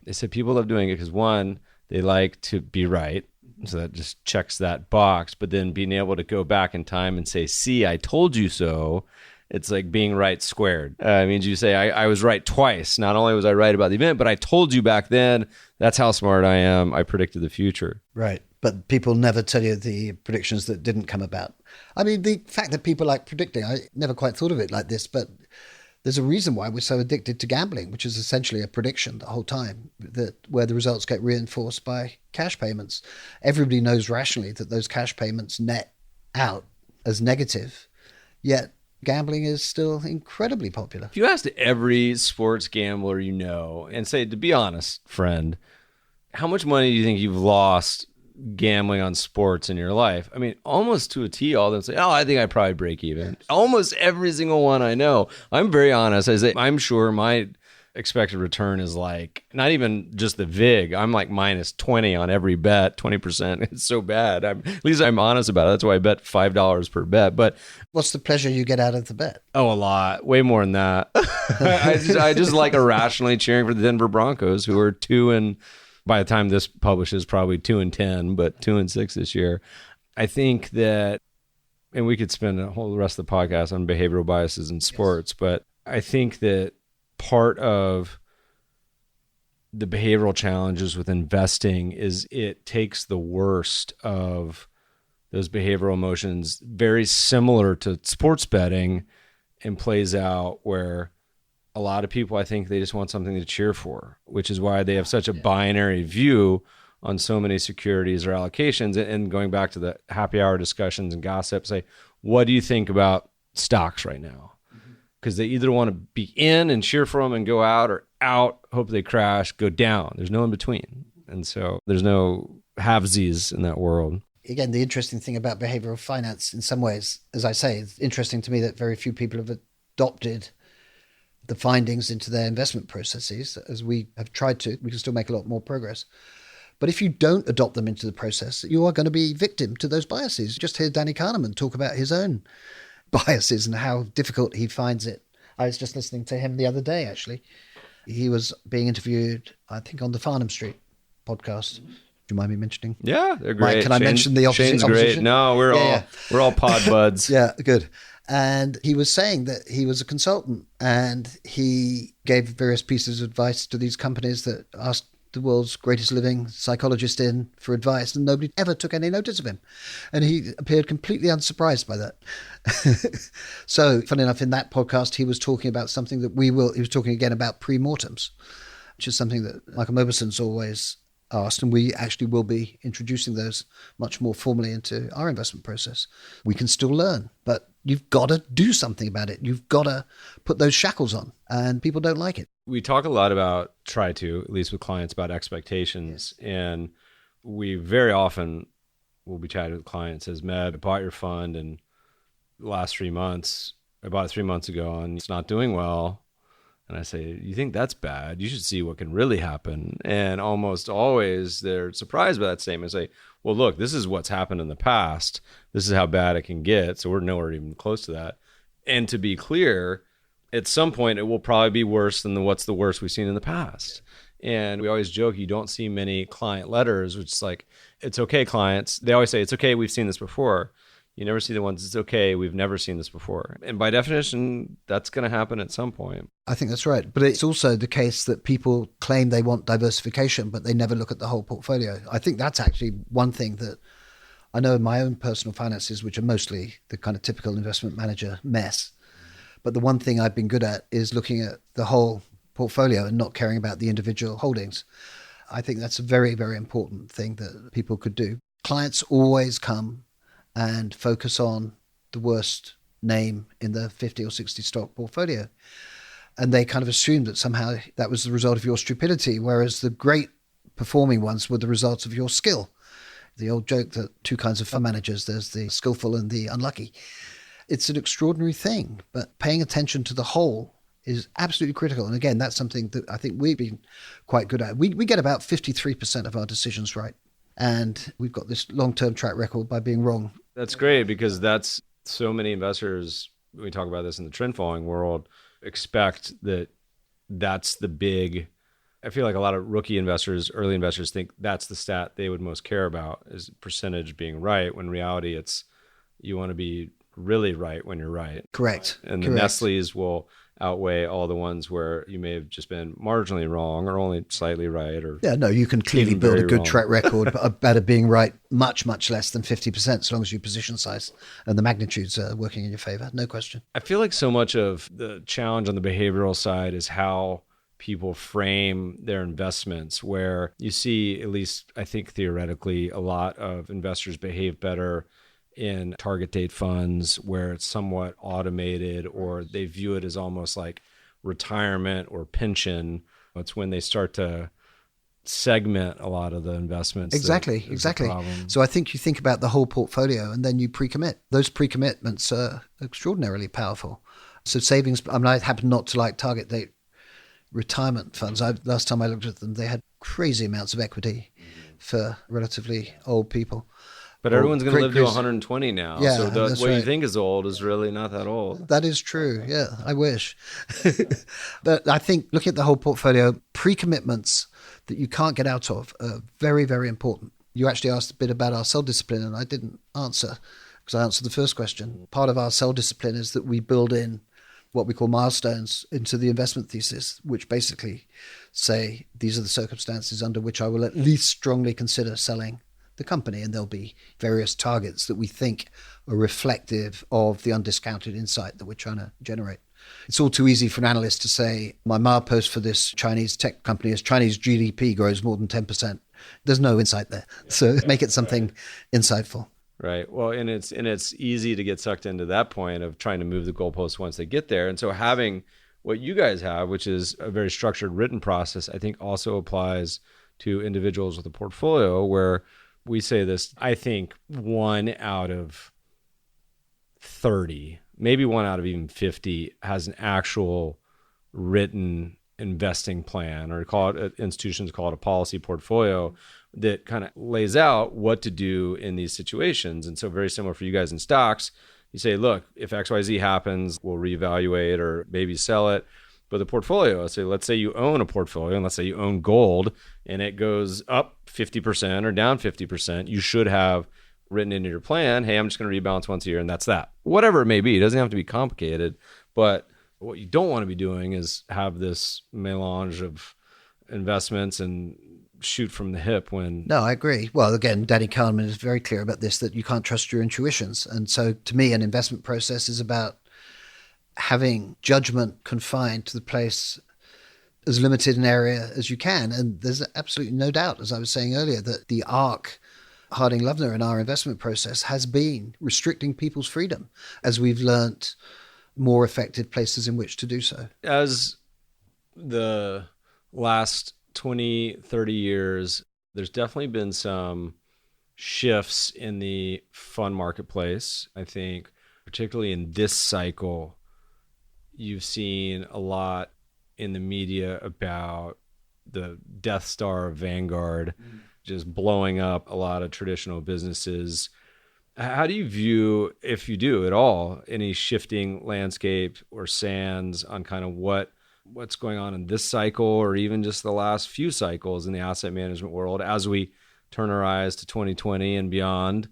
Speaker 3: They said people love doing it because, one, they like to be right, so that just checks that box, but then being able to go back in time and say, see, I told you so, it's like being right squared. It means you say, I was right twice. Not only was I right about the event, but I told you back then. That's how smart I am. I predicted the future.
Speaker 4: Right. But people never tell you the predictions that didn't come about. I mean, the fact that people like predicting, I never quite thought of it like this, but there's a reason why we're so addicted to gambling, which is essentially a prediction the whole time, that where the results get reinforced by cash payments. Everybody knows rationally that those cash payments net out as negative, yet gambling is still incredibly popular.
Speaker 3: If you asked every sports gambler you know and say, to be honest, friend, how much money do you think you've lost gambling on sports in your life? I mean, almost to a T, all of them say, oh, I think I probably break even. Almost every single one I know. I'm very honest. I say, I'm sure my expected return is like, not even just the VIG. I'm like minus 20 on every bet, 20%. It's so bad. At least I'm honest about it. That's why I bet $5 per bet. But
Speaker 4: what's the pleasure you get out of the bet?
Speaker 3: Oh, a lot. Way more than that. I just like irrationally cheering for the Denver Broncos, who are 2 by the time this publishes, probably 2-10, but 2-6 this year. I think that, and we could spend the whole rest of the podcast on behavioral biases in sports, but I think that part of the behavioral challenges with investing is it takes the worst of those behavioral emotions, very similar to sports betting, and plays out where a lot of people, I think they just want something to cheer for, which is why they have such a binary view on so many securities or allocations. And going back to the happy hour discussions and gossip, say, what do you think about stocks right now? Because they either want to be in and cheer for them and go out, or out, hope they crash, go down. There's no in between. And so there's no halvesies in that world.
Speaker 4: Again, the interesting thing about behavioral finance, in some ways, as I say, it's interesting to me that very few people have adopted the findings into their investment processes. As we have tried to, we can still make a lot more progress. But if you don't adopt them into the process, you are going to be victim to those biases. Just hear Danny Kahneman talk about his own biases and how difficult he finds it. I was just listening to him the other day, actually. He was being interviewed, I think, on the Farnham Street podcast. Do you mind me mentioning?
Speaker 3: Yeah, they're great.
Speaker 4: Mike, can I mention the opposition?
Speaker 3: Shane's great. No, we're all pod buds.
Speaker 4: Yeah, good. And he was saying that he was a consultant and he gave various pieces of advice to these companies that asked the world's greatest living psychologist in for advice, and nobody ever took any notice of him. And he appeared completely unsurprised by that. So, funny enough, in that podcast, he was talking about something that he was talking again about pre-mortems, which is something that Michael Mobison's always asked, and we actually will be introducing those much more formally into our investment process. We can still learn, but you've got to do something about it. You've got to put those shackles on, and people don't like it.
Speaker 3: We talk a lot about, try to, at least with clients, about expectations. Yes. And we very often will be chatting with clients, says, Meb, I bought your fund in the last 3 months. I bought it 3 months ago and it's not doing well. And I say, you think that's bad? You should see what can really happen. And almost always they're surprised by that statement. Say, well, look, this is what's happened in the past. This is how bad it can get. So we're nowhere even close to that. And to be clear, at some point it will probably be worse than what's the worst we've seen in the past. And we always joke, you don't see many client letters, which is like, it's okay, clients. They always say, it's okay, we've seen this before. You never see the ones, it's okay, we've never seen this before. And by definition, that's going to happen at some point.
Speaker 4: I think that's right. But it's also the case that people claim they want diversification, but they never look at the whole portfolio. I think that's actually one thing that I know in my own personal finances, which are mostly the kind of typical investment manager mess. But the one thing I've been good at is looking at the whole portfolio and not caring about the individual holdings. I think that's a very, very important thing that people could do. clients always come and focus on the worst name in the 50 or 60 stock portfolio. And they kind of assumed that somehow that was the result of your stupidity, whereas the great performing ones were the result of your skill. The old joke that two kinds of fund managers, there's the skillful and the unlucky. It's an extraordinary thing, but paying attention to the whole is absolutely critical. And again, that's something that I think we've been quite good at. We get about 53% of our decisions right. And we've got this long-term track record by being wrong.
Speaker 3: That's great, because that's so many investors, we talk about this in the trend following world, expect that that's the big, I feel like a lot of rookie investors, early investors think that's the stat they would most care about, is percentage being right, when in reality it's, you want to be really right when you're right.
Speaker 4: Correct.
Speaker 3: And the
Speaker 4: Correct.
Speaker 3: Nestle's will outweigh all the ones where you may have just been marginally wrong or only slightly right. Or
Speaker 4: yeah, no, you can clearly
Speaker 3: even
Speaker 4: build a
Speaker 3: very
Speaker 4: good
Speaker 3: wrong.
Speaker 4: track record about it being right much, much less than 50%, so long as your position size and the magnitudes are working in your favor. No question.
Speaker 3: I feel like so much of the challenge on the behavioral side is how people frame their investments, where you see, at least I think theoretically, a lot of investors behave better in target date funds where it's somewhat automated, or they view it as almost like retirement or pension. It's when they start to segment a lot of the investments.
Speaker 4: Exactly. So I think you think about the whole portfolio and then you pre-commit. Those pre-commitments are extraordinarily powerful. So savings, I mean, I happen not to like target date retirement funds. Last time I looked at them, they had crazy amounts of equity for relatively old people.
Speaker 3: But everyone's going to live to
Speaker 4: crazy.
Speaker 3: 120 now.
Speaker 4: Yeah,
Speaker 3: so
Speaker 4: that's
Speaker 3: what you
Speaker 4: right.
Speaker 3: think is old is really not that old.
Speaker 4: That is true. Yeah, I wish. But I think looking at the whole portfolio, pre-commitments that you can't get out of are very, very important. You actually asked a bit about our sell discipline, and I didn't answer because I answered the first question. Part of our sell discipline is that we build in what we call milestones into the investment thesis, which basically say these are the circumstances under which I will at least strongly consider selling the company, and there'll be various targets that we think are reflective of the undiscounted insight that we're trying to generate. It's all too easy for an analyst to say, my milepost for this Chinese tech company is Chinese GDP grows more than 10%. There's no insight there. So make it something insightful.
Speaker 3: Right. Well, and it's easy to get sucked into that point of trying to move the goalposts once they get there. And so having what you guys have, which is a very structured written process, I think also applies to individuals with a portfolio, where we say this, I think 1 out of 30, maybe 1 out of even 50 has an actual written investing plan, or institutions call it a policy portfolio, that kind of lays out what to do in these situations. And so very similar for you guys in stocks, you say, look, if XYZ happens, we'll reevaluate or maybe sell it. But the portfolio, let's say you own a portfolio, and let's say you own gold, and it goes up 50% or down 50%, you should have written into your plan, hey, I'm just going to rebalance once a year, and that's that. Whatever it may be, it doesn't have to be complicated. But what you don't want to be doing is have this melange of investments and shoot from the hip when...
Speaker 4: No, I agree. Well, again, Danny Kahneman is very clear about this, that you can't trust your intuitions. And so to me, an investment process is about having judgment confined to the place as limited an area as you can. And there's absolutely no doubt, as I was saying earlier, that the arc Harding Loevner in our investment process has been restricting people's freedom as we've learnt more effective places in which to do so.
Speaker 3: As the last 20, 30 years, there's definitely been some shifts in the fund marketplace. I think particularly in this cycle, you've seen a lot in the media about the Death Star of Vanguard just blowing up a lot of traditional businesses. How do you view, if you do at all, any shifting landscape or sands on kind of what's going on in this cycle, or even just the last few cycles in the asset management world as we turn our eyes to 2020 and beyond?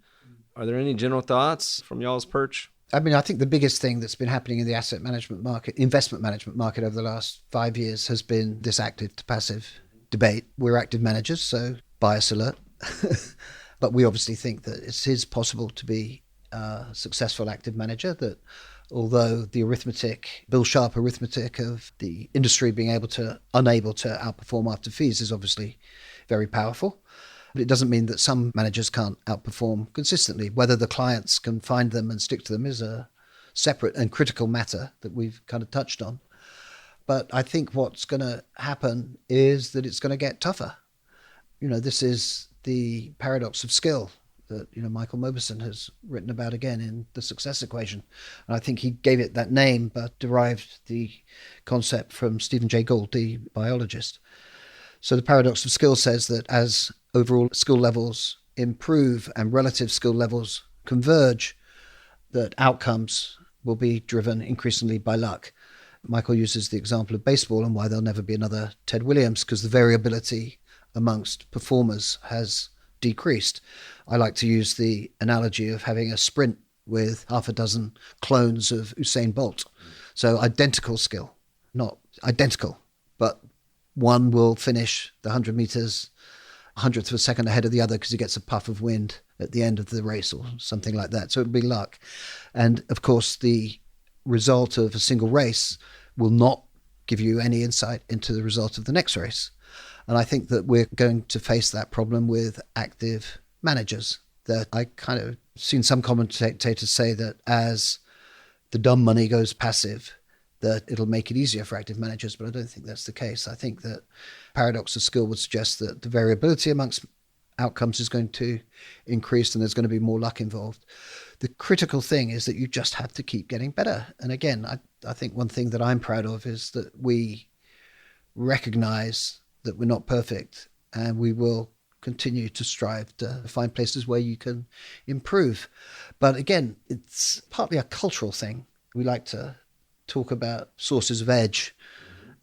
Speaker 3: Are there any general thoughts from y'all's perch?
Speaker 4: I mean, I think the biggest thing that's been happening in the asset management market, investment management market over the last 5 years has been this active to passive debate. We're active managers, so bias alert. But we obviously think that it is possible to be a successful active manager, that although the arithmetic, Bill Sharp arithmetic of the industry being unable to outperform after fees is obviously very powerful. But it doesn't mean that some managers can't outperform consistently. Whether the clients can find them and stick to them is a separate and critical matter that we've kind of touched on. But I think what's going to happen is that it's going to get tougher. This is the paradox of skill that, Michael Mauboussin has written about again in The Success Equation. And I think he gave it that name, but derived the concept from Stephen Jay Gould, the biologist. So the paradox of skill says that as overall skill levels improve and relative skill levels converge, that outcomes will be driven increasingly by luck. Michael uses the example of baseball and why there'll never be another Ted Williams, because the variability amongst performers has decreased. I like to use the analogy of having a sprint with half a dozen clones of Usain Bolt. So identical skill, not identical, but one will finish the 100 meters 100th of a second ahead of the other because he gets a puff of wind at the end of the race or something like that. So it'll be luck. And of course, the result of a single race will not give you any insight into the result of the next race. And I think that we're going to face that problem with active managers. That I kind of seen some commentators say that as the dumb money goes passive, that it'll make it easier for active managers, but I don't think that's the case. I think that paradox of skill would suggest that the variability amongst outcomes is going to increase and there's going to be more luck involved. The critical thing is that you just have to keep getting better. And again, I think one thing that I'm proud of is that we recognize that we're not perfect and we will continue to strive to find places where you can improve. But again, it's partly a cultural thing. We like to talk about sources of edge,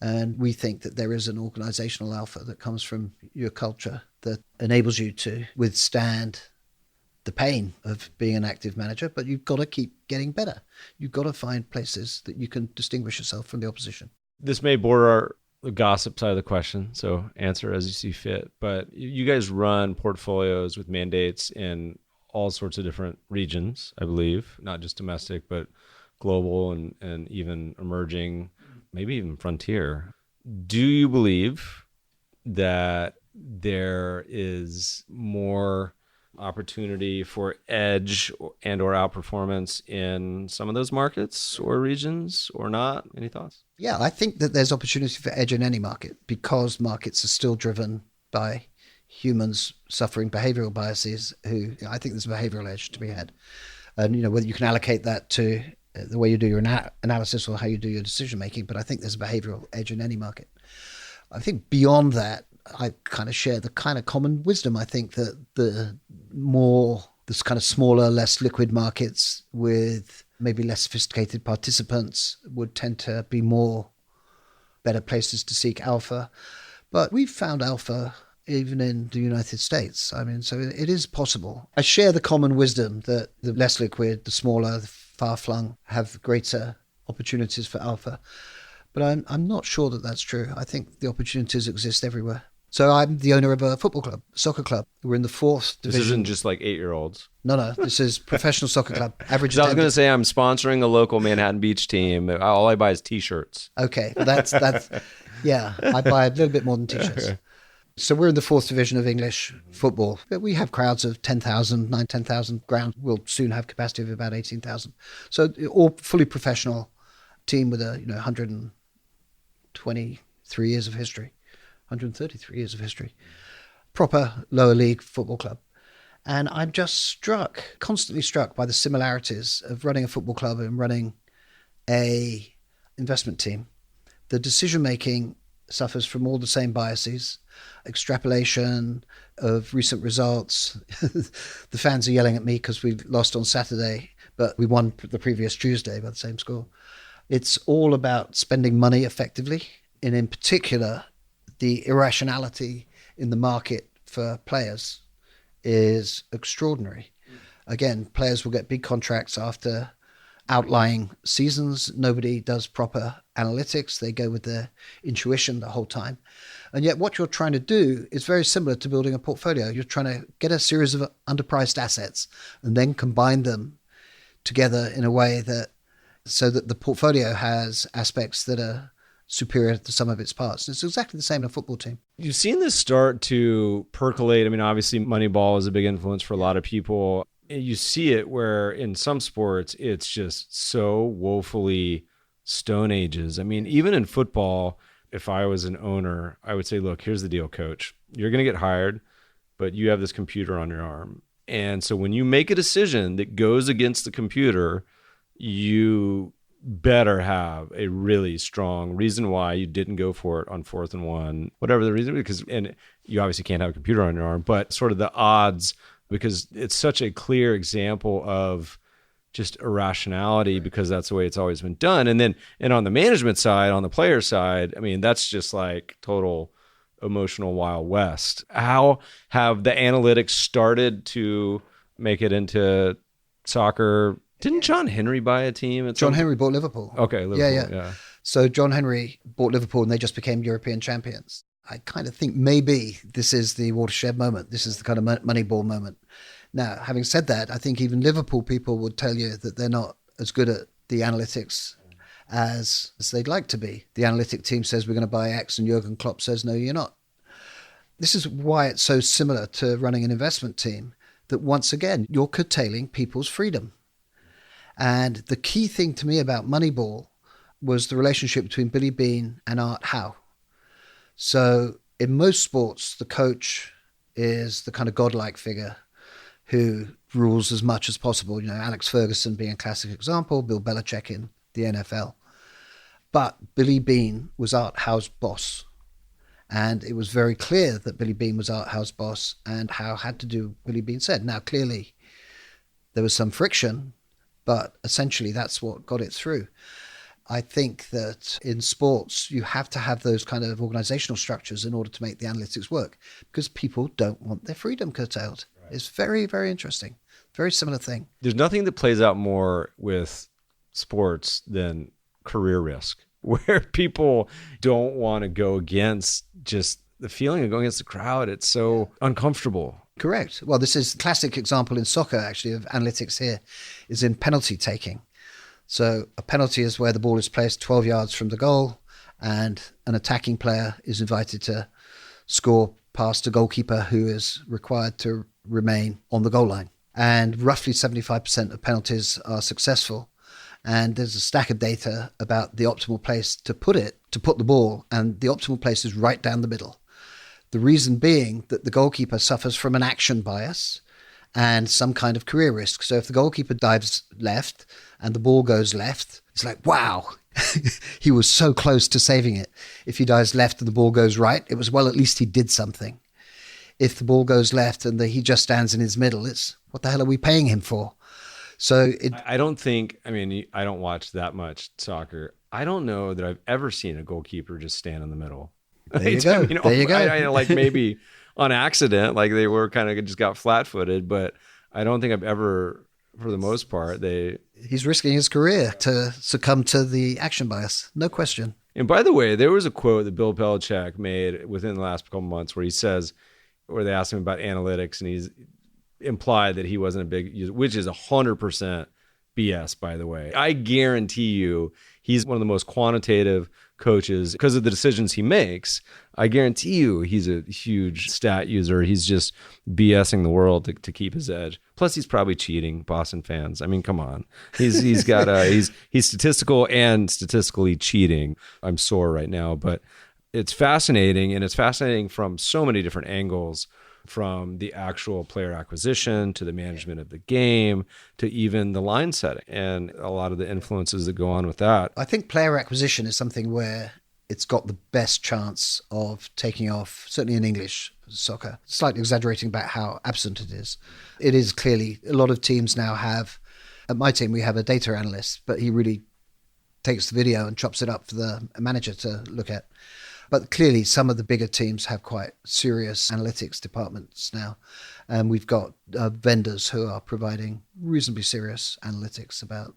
Speaker 4: and we think that there is an organizational alpha that comes from your culture that enables you to withstand the pain of being an active manager, but you've got to keep getting better. You've got to find places that you can distinguish yourself from the opposition.
Speaker 3: This may border the gossip side of the question, so answer as you see fit. But you guys run portfolios with mandates in all sorts of different regions, I believe, not just domestic, but global and even emerging, maybe even frontier. Do you believe that there is more opportunity for edge and or outperformance in some of those markets or regions or not? Any thoughts?
Speaker 4: Yeah, I think that there's opportunity for edge in any market because markets are still driven by humans suffering behavioral biases I think there's a behavioral edge to be had. And, whether you can allocate that to the way you do your analysis or how you do your decision making, but I think there's a behavioral edge in any market. I think beyond that, I kind of share the kind of common wisdom. I think that this kind of smaller, less liquid markets with maybe less sophisticated participants would tend to be better places to seek alpha. But we've found alpha even in the United States. I mean, so it is possible. I share the common wisdom that the less liquid, the smaller, the far-flung have greater opportunities for alpha. But I'm not sure that that's true. I think the opportunities exist everywhere. So I'm the owner of a football club, soccer club. We're in the 4th division.
Speaker 3: This isn't just like 8-year-olds.
Speaker 4: No. This is professional soccer club. Average.
Speaker 3: I was going to say I'm sponsoring a local Manhattan Beach team. All I buy is T-shirts.
Speaker 4: Okay, well, that's yeah. I buy a little bit more than T-shirts. So we're in the 4th division of English football. We have crowds of 10,000, 10,000 ground. We'll soon have capacity of about 18,000. So all fully professional team with a 123 years of history, 133 years of history. Proper lower league football club. And I'm just constantly struck by the similarities of running a football club and running a investment team. The decision making suffers from all the same biases, extrapolation of recent results. The fans are yelling at me because we lost on Saturday, but we won the previous Tuesday by the same score. It's all about spending money effectively, and in particular, the irrationality in the market for players is extraordinary. Again, players will get big contracts after outlying seasons. Nobody does proper analytics. They go with their intuition the whole time. And yet what you're trying to do is very similar to building a portfolio. You're trying to get a series of underpriced assets and then combine them together in a way so that the portfolio has aspects that are superior to some of its parts. It's exactly the same in a football team.
Speaker 3: You've seen this start to percolate. I mean, obviously Moneyball is a big influence for a lot of people. You see it where in some sports, it's just so woefully Stone Ages. I mean, even in football, if I was an owner, I would say, look, here's the deal, coach. You're going to get hired, but you have this computer on your arm. And so when you make a decision that goes against the computer, you better have a really strong reason why you didn't go for it on 4th and 1, whatever the reason, because, and you obviously can't have a computer on your arm, but sort of the odds, because it's such a clear example of just irrationality, because that's the way it's always been done. And on the management side, on the player side, I mean, that's just like total emotional Wild West. How have the analytics started to make it into soccer? Didn't John Henry buy a team?
Speaker 4: John Henry bought Liverpool.
Speaker 3: Okay, Liverpool, yeah.
Speaker 4: So John Henry bought Liverpool and they just became European champions. I kind of think maybe this is the watershed moment. This is the kind of Moneyball moment. Now, having said that, I think even Liverpool people would tell you that they're not as good at the analytics as they'd like to be. The analytic team says we're going to buy X and Jurgen Klopp says, no, you're not. This is why it's so similar to running an investment team, that once again, you're curtailing people's freedom. And the key thing to me about Moneyball was the relationship between Billy Beane and Art Howe. So in most sports, the coach is the kind of godlike figure who rules as much as possible. You know, Alex Ferguson being a classic example, Bill Belichick in the NFL. But Billy Beane was Art Howe's boss. And it was very clear that Billy Beane was Art Howe's boss, and Howe had to do what Billy Beane said. Now, clearly, there was some friction, but essentially that's what got it through. I think that in sports, you have to have those kind of organizational structures in order to make the analytics work, because people don't want their freedom curtailed. Right. It's very, very interesting. Very similar thing.
Speaker 3: There's nothing that plays out more with sports than career risk, where people don't want to go against just the feeling of going against the crowd. It's so uncomfortable.
Speaker 4: Correct. Well, this is a classic example in soccer, actually, of analytics here, is in penalty taking. So a penalty is where the ball is placed 12 yards from the goal and an attacking player is invited to score past a goalkeeper who is required to remain on the goal line. And roughly 75% of penalties are successful. And there's a stack of data about the optimal place to put the ball, and the optimal place is right down the middle. The reason being that the goalkeeper suffers from an action bias and some kind of career risk. So if the goalkeeper dives left and the ball goes left, it's like, wow, he was so close to saving it. If he dives left and the ball goes right, it was, well, at least he did something. If the ball goes left and he just stands in his middle, it's, what the hell are we paying him for? So
Speaker 3: I don't watch that much soccer. I don't know that I've ever seen a goalkeeper just stand in the middle.
Speaker 4: There you go. There you go.
Speaker 3: I like maybe on accident, like they were kind of just got flat-footed, but I don't think I've ever, for the most part,
Speaker 4: he's risking his career to succumb to the action bias. No question.
Speaker 3: And by the way, there was a quote that Bill Belichick made within the last couple months where he says, where they asked him about analytics, and he's implied that he wasn't a big user, which is 100% BS, by the way. I guarantee you he's one of the most quantitative coaches because of the decisions he makes. I guarantee you he's a huge stat user. He's just BSing the world to keep his edge. Plus, he's probably cheating, Boston fans. I mean, come on. He's got he's statistical and statistically cheating. I'm sore right now, but it's fascinating, and it's fascinating from so many different angles, from the actual player acquisition to the management of the game to even the line setting and a lot of the influences that go on with that.
Speaker 4: I think player acquisition is something where it's got the best chance of taking off, certainly in English soccer. Slightly exaggerating about how absent it is. It is clearly, a lot of teams now have, at my team, we have a data analyst, but he really takes the video and chops it up for the manager to look at. But clearly, some of the bigger teams have quite serious analytics departments now. And we've got vendors who are providing reasonably serious analytics about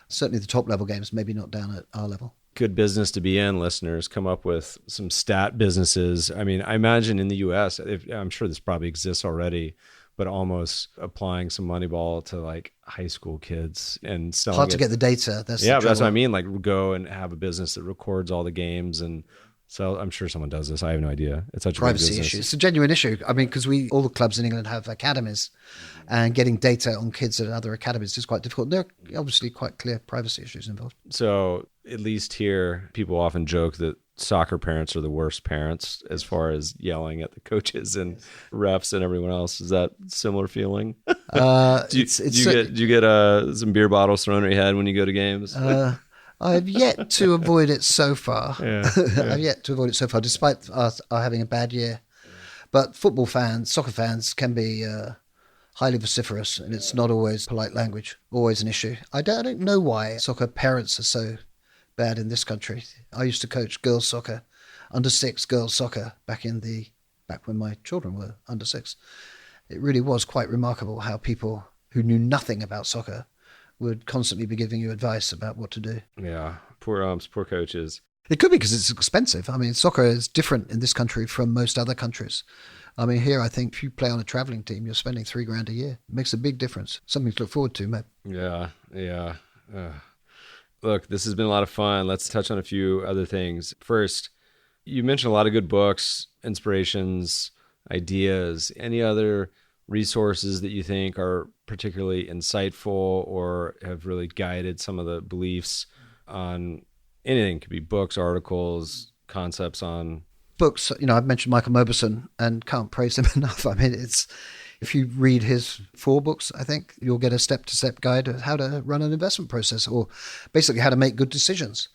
Speaker 4: certainly the top level games, maybe not down at our level.
Speaker 3: Good business to be in, listeners. Come up with some stat businesses. I mean, I imagine in the US, I'm sure this probably exists already, but almost applying some Moneyball to like high school kids and selling
Speaker 4: Hard to
Speaker 3: it.
Speaker 4: get the data. That's
Speaker 3: Yeah,
Speaker 4: the
Speaker 3: but that's what I
Speaker 4: trouble.
Speaker 3: mean. Like go and have a business that records all the games, and so I'm sure someone does this. I have no idea. It's such a big
Speaker 4: Privacy
Speaker 3: business.
Speaker 4: issue. It's a genuine issue. I mean, because all the clubs in England have academies, and getting data on kids at other academies is quite difficult. There are obviously quite clear privacy issues involved.
Speaker 3: So at least here, people often joke that soccer parents are the worst parents as far as yelling at the coaches and refs and everyone else. Is that a similar feeling? Do you get some beer bottles thrown at your head when you go to games?
Speaker 4: I've yet to avoid it so far.
Speaker 3: Yeah.
Speaker 4: I've yet to avoid it so far, despite us having a bad year. But football fans, soccer fans can be highly vociferous, and it's not always polite language, always an issue. I don't know why soccer parents are so bad in this country. I used to coach girls soccer, under 6 girls soccer back when my children were under 6. It really was quite remarkable how people who knew nothing about soccer would constantly be giving you advice about what to do.
Speaker 3: Yeah, poor coaches.
Speaker 4: It could be because it's expensive. I mean, soccer is different in this country from most other countries. I mean, here, I think if you play on a traveling team, you're spending $3,000 a year. It makes a big difference. Something to look forward to, mate.
Speaker 3: Yeah. Look, this has been a lot of fun. Let's touch on a few other things. First, you mentioned a lot of good books, inspirations, ideas. Any other resources that you think are particularly insightful or have really guided some of the beliefs on anything? It could be books, articles, concepts on
Speaker 4: books. I've mentioned Michael Mauboussin and can't praise him enough. I mean, if you read his 4 books, I think you'll get a step-to-step guide of how to run an investment process, or basically how to make good decisions.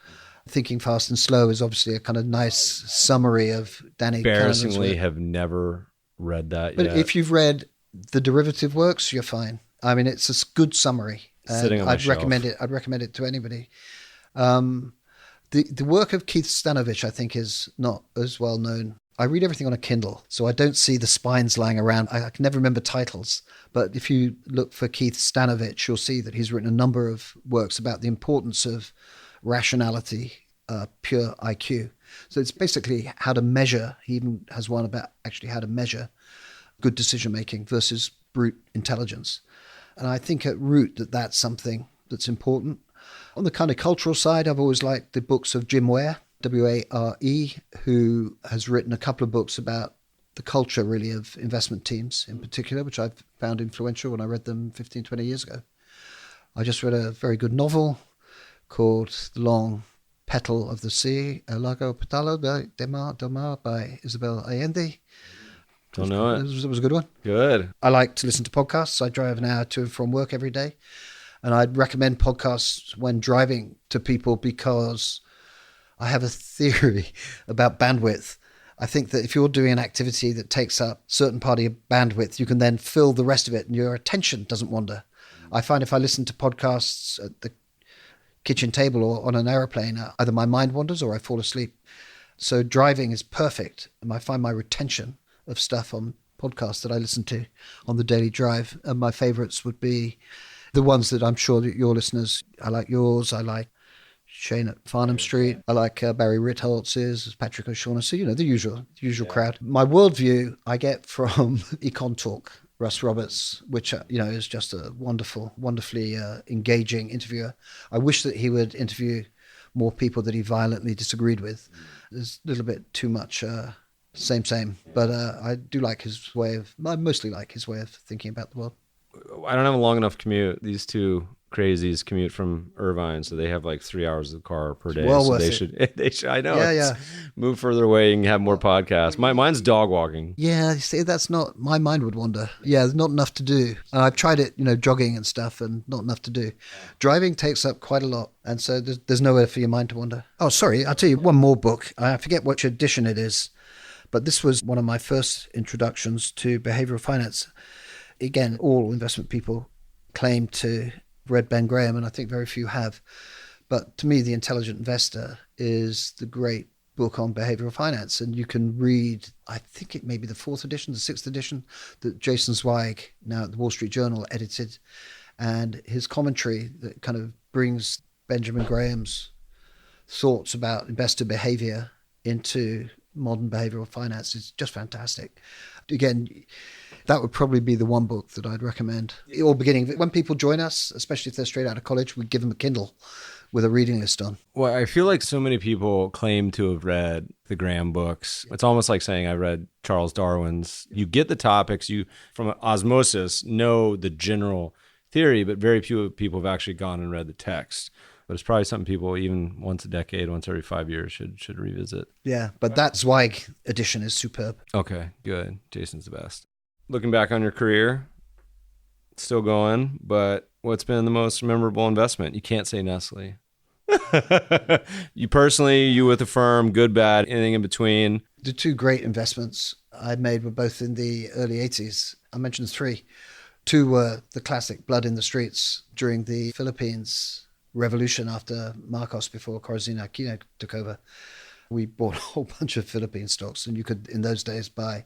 Speaker 4: Thinking Fast and Slow is obviously a kind of nice summary of Danny Kahneman's
Speaker 3: embarrassingly
Speaker 4: work.
Speaker 3: have never read that
Speaker 4: But
Speaker 3: yet.
Speaker 4: if you've read the derivative works, you're fine. I mean, it's a good summary.
Speaker 3: Sitting on my shelf.
Speaker 4: I'd recommend it to anybody. The work of Keith Stanovich, I think, is not as well known. I read everything on a Kindle, so I don't see the spines lying around. I can never remember titles. But if you look for Keith Stanovich, you'll see that he's written a number of works about the importance of rationality, pure IQ. So it's basically how to measure. He even has one about actually how to measure good decision-making versus brute intelligence. And I think at root that's something that's important. On the kind of cultural side, I've always liked the books of Jim Ware, W-A-R-E, who has written a couple of books about the culture, really, of investment teams in particular, which I've found influential when I read them 15, 20 years ago. I just read a very good novel called The Long Petal of the Sea, El Lago Petalo del Mar by Isabel Allende.
Speaker 3: Don't know it.
Speaker 4: It was a good one.
Speaker 3: Good.
Speaker 4: I like to listen to podcasts. I drive an hour to and from work every day. And I'd recommend podcasts when driving to people because I have a theory about bandwidth. I think that if you're doing an activity that takes up a certain part of your bandwidth, you can then fill the rest of it and your attention doesn't wander. I find if I listen to podcasts at the kitchen table or on an aeroplane, either my mind wanders or I fall asleep. So driving is perfect. And I find my retention of stuff on podcasts that I listen to on the daily drive. And my favorites would be the ones that I'm sure that your listeners, I like yours, I like Shane at Farnham Street, I like Barry Ritholtz's, Patrick O'Shaughnessy, the usual crowd. My worldview I get from Econ Talk, Russ Roberts, which is just a wonderfully engaging interviewer. I wish that he would interview more people that he violently disagreed with. There's a little bit too much same, but I do like I mostly like his way of thinking about the world.
Speaker 3: I don't have a long enough commute. These two crazies commute from Irvine, so they have like 3 hours of the car per day.
Speaker 4: Well
Speaker 3: so
Speaker 4: worth
Speaker 3: they should. I know.
Speaker 4: Yeah.
Speaker 3: Move further away and have more podcasts. Mine's dog walking.
Speaker 4: Yeah, you see, that's not, my mind would wander. Yeah, there's not enough to do. And I've tried it, jogging and stuff, and not enough to do. Driving takes up quite a lot, and so there's nowhere for your mind to wander. Oh, sorry, I'll tell you one more book. I forget which edition it is, but this was one of my first introductions to behavioral finance. Again, all investment people claim to have read Ben Graham, and I think very few have. But to me, The Intelligent Investor is the great book on behavioral finance. And you can read, I think it may be the 4th edition, the 6th edition, that Jason Zweig, now at the Wall Street Journal, edited. And his commentary that kind of brings Benjamin Graham's thoughts about investor behavior into modern behavioral finance is just fantastic. Again, That would probably be the one book that I'd recommend. Or beginning, when people join us, especially if they're straight out of college, we give them a Kindle with a reading list on.
Speaker 3: Well, I feel like so many people claim to have read the Graham books. It's almost like saying I read Charles Darwin's. You get the topics, you from osmosis know the general theory, but very few people have actually gone and read the text. But it's probably something people, even once a decade, once every 5 years, should revisit.
Speaker 4: Yeah, but that Zweig edition is superb.
Speaker 3: Okay, good. Jason's the best. Looking back on your career, still going, but what's been the most memorable investment? You can't say Nestle. You personally, you with the firm, good, bad, anything in between?
Speaker 4: The two great investments I made were both in the early 80s. I mentioned three. Two were the classic blood in the streets during the Philippines revolution after Marcos, before Corazon Aquino took over. We bought a whole bunch of Philippine stocks, and you could, in those days, buy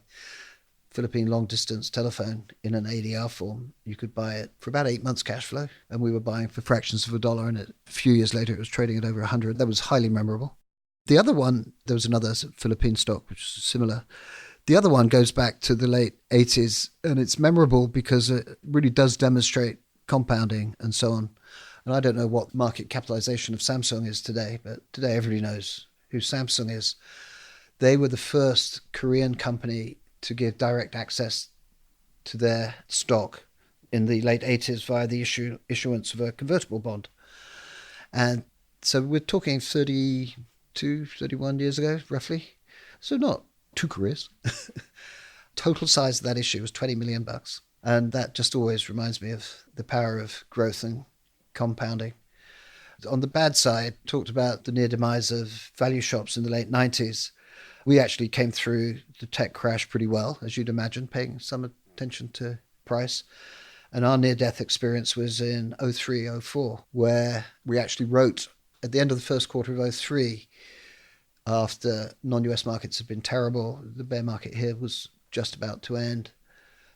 Speaker 4: Philippine long-distance telephone in an ADR form. You could buy it for about 8 months cash flow, and we were buying for fractions of a dollar, and a few years later it was trading at over 100. That was highly memorable. The other one, there was another Philippine stock which was similar. The other one goes back to the late 80s, and it's memorable because it really does demonstrate compounding and so on. And I don't know what market capitalization of Samsung is today, but today everybody knows who Samsung is. They were the first Korean company to give direct access to their stock in the late 80s via the issuance of a convertible bond. And so we're talking 32, 31 years ago, roughly. So not two careers. Total size of that issue was $20 million. And that just always reminds me of the power of growth and compounding. On the bad side, talked about the near demise of value shops in the late 90s. We actually came through the tech crash pretty well, as you'd imagine, paying some attention to price. And our near-death experience was in 03, 04, where we actually wrote at the end of the first quarter of 03, after non-US markets had been terrible, the bear market here was just about to end.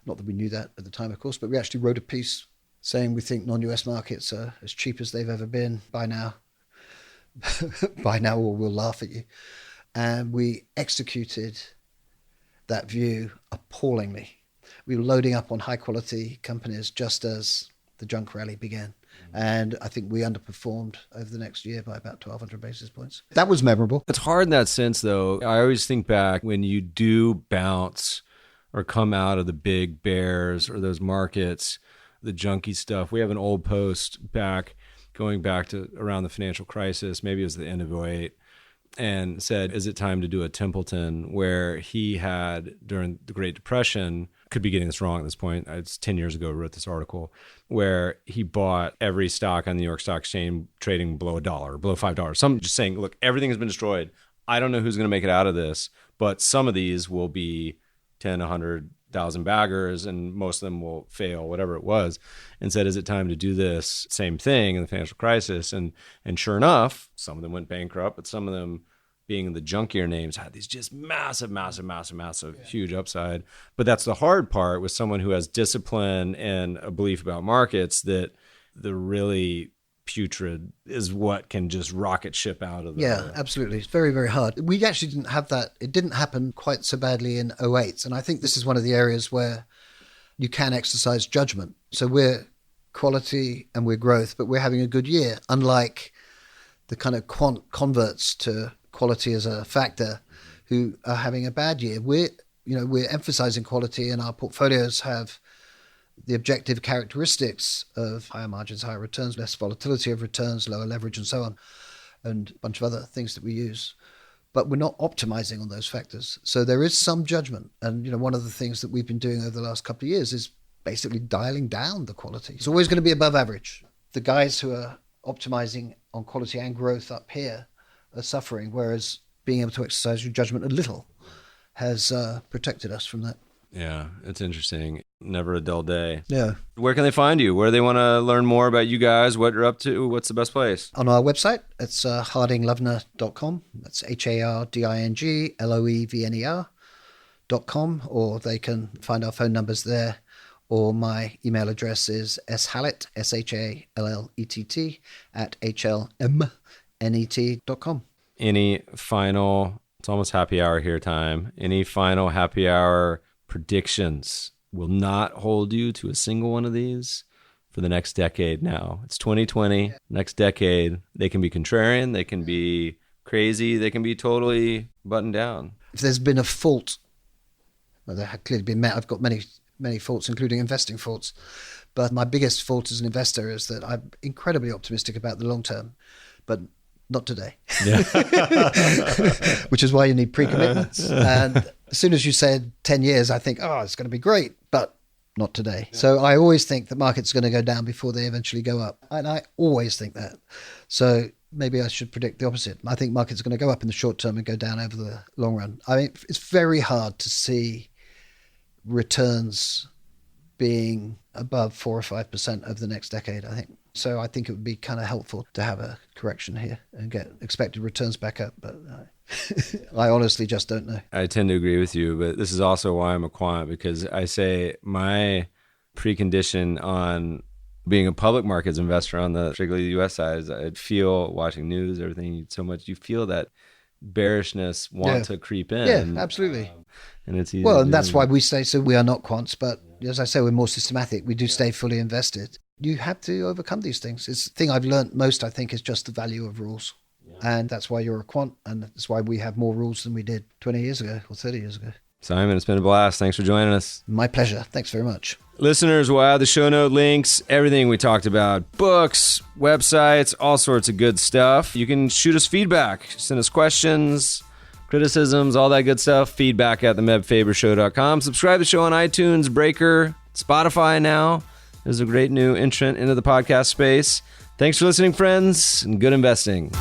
Speaker 4: Not that we knew that at the time, of course, but we actually wrote a piece saying we think non-US markets are as cheap as they've ever been by now. By now, or we'll laugh at you. And we executed that view appallingly. We were loading up on high-quality companies just as the junk rally began. And I think we underperformed over the next year by about 1,200 basis points. That was memorable.
Speaker 3: It's hard in that sense, though. I always think back when you do bounce or come out of the big bears or those markets, the junky stuff. We have an old post going back to around the financial crisis, maybe it was the end of 2008, and said, is it time to do a Templeton, where he had, during the Great Depression, could be getting this wrong at this point, it's 10 years ago I wrote this article, where he bought every stock on the New York Stock Exchange trading below $1, below $5. Some just saying, look, everything has been destroyed. I don't know who's going to make it out of this, but some of these will be 10, 100,000 baggers, and most of them will fail, whatever it was, and said, is it time to do this same thing in the financial crisis? And sure enough, some of them went bankrupt, but some of them, being the junkier names, had these just massive, huge upside. But that's the hard part with someone who has discipline and a belief about markets, that the really putrid is what can just rocket ship out of the...
Speaker 4: Yeah, absolutely. It's very, very hard. We actually didn't have that. It didn't happen quite so badly in 2008. And I think this is one of the areas where you can exercise judgment. So we're quality and we're growth, but we're having a good year, unlike the kind of converts to quality as a factor who are having a bad year. We're emphasizing quality, and our portfolios have the objective characteristics of higher margins, higher returns, less volatility of returns, lower leverage, and so on, and a bunch of other things that we use. But we're not optimizing on those factors. So there is some judgment. And, one of the things that we've been doing over the last couple of years is basically dialing down the quality. It's always going to be above average. The guys who are optimizing on quality and growth up here are suffering, whereas being able to exercise your judgment a little has protected us from that.
Speaker 3: Yeah, it's interesting. Never a dull day.
Speaker 4: Yeah.
Speaker 3: Where can they find you? Where do they want to learn more about you guys? What you're up to? What's the best place?
Speaker 4: On our website, it's hardingloevner.com. That's HARDINGLOEVNER.com, or they can find our phone numbers there, or my email address is shallett, SHALLETT, @HLMNET.com.
Speaker 3: Any final, it's almost happy hour here time, any final happy hour predictions? will not hold you to a single one of these for the next decade now. It's 2020. Next decade, they can be contrarian, they can be crazy, they can be totally buttoned down.
Speaker 4: If there's been a fault, well, there have clearly been. I've got many faults, including investing faults. But my biggest fault as an investor is that I'm incredibly optimistic about the long term, but not today. Yeah. Which is why you need pre-commitments. And as soon as you said 10 years, I think, oh, it's going to be great, but not today. Yeah. So I always think the market's going to go down before they eventually go up. And I always think that. So maybe I should predict the opposite. I think markets are going to go up in the short term and go down over the long run. I mean, it's very hard to see returns being above 4 or 5% over the next decade, I think. So I think it would be kind of helpful to have a correction here and get expected returns back up. But I honestly just don't know.
Speaker 3: I tend to agree with you, but this is also why I'm a quant, because I say my precondition on being a public markets investor on the particularly the US side is I'd feel, watching news, everything so much, you feel that bearishness to creep in.
Speaker 4: Yeah, absolutely.
Speaker 3: And it's easy.
Speaker 4: Well, and that's why we say, so we are not quants, but as I say, we're more systematic. We do stay fully invested. You have to overcome these things. It's the thing I've learned most, I think, is just the value of rules. Yeah. And that's why you're a quant. And that's why we have more rules than we did 20 years ago or 30 years ago.
Speaker 3: Simon, it's been a blast. Thanks for joining us.
Speaker 4: My pleasure. Thanks very much.
Speaker 3: Listeners, we'll add the show note links, everything we talked about, books, websites, all sorts of good stuff. You can shoot us feedback, send us questions, criticisms, all that good stuff. Feedback at themebfabershow.com. Subscribe to the show on iTunes, Breaker, Spotify now. There's a great new entrant into the podcast space. Thanks for listening, friends, and good investing.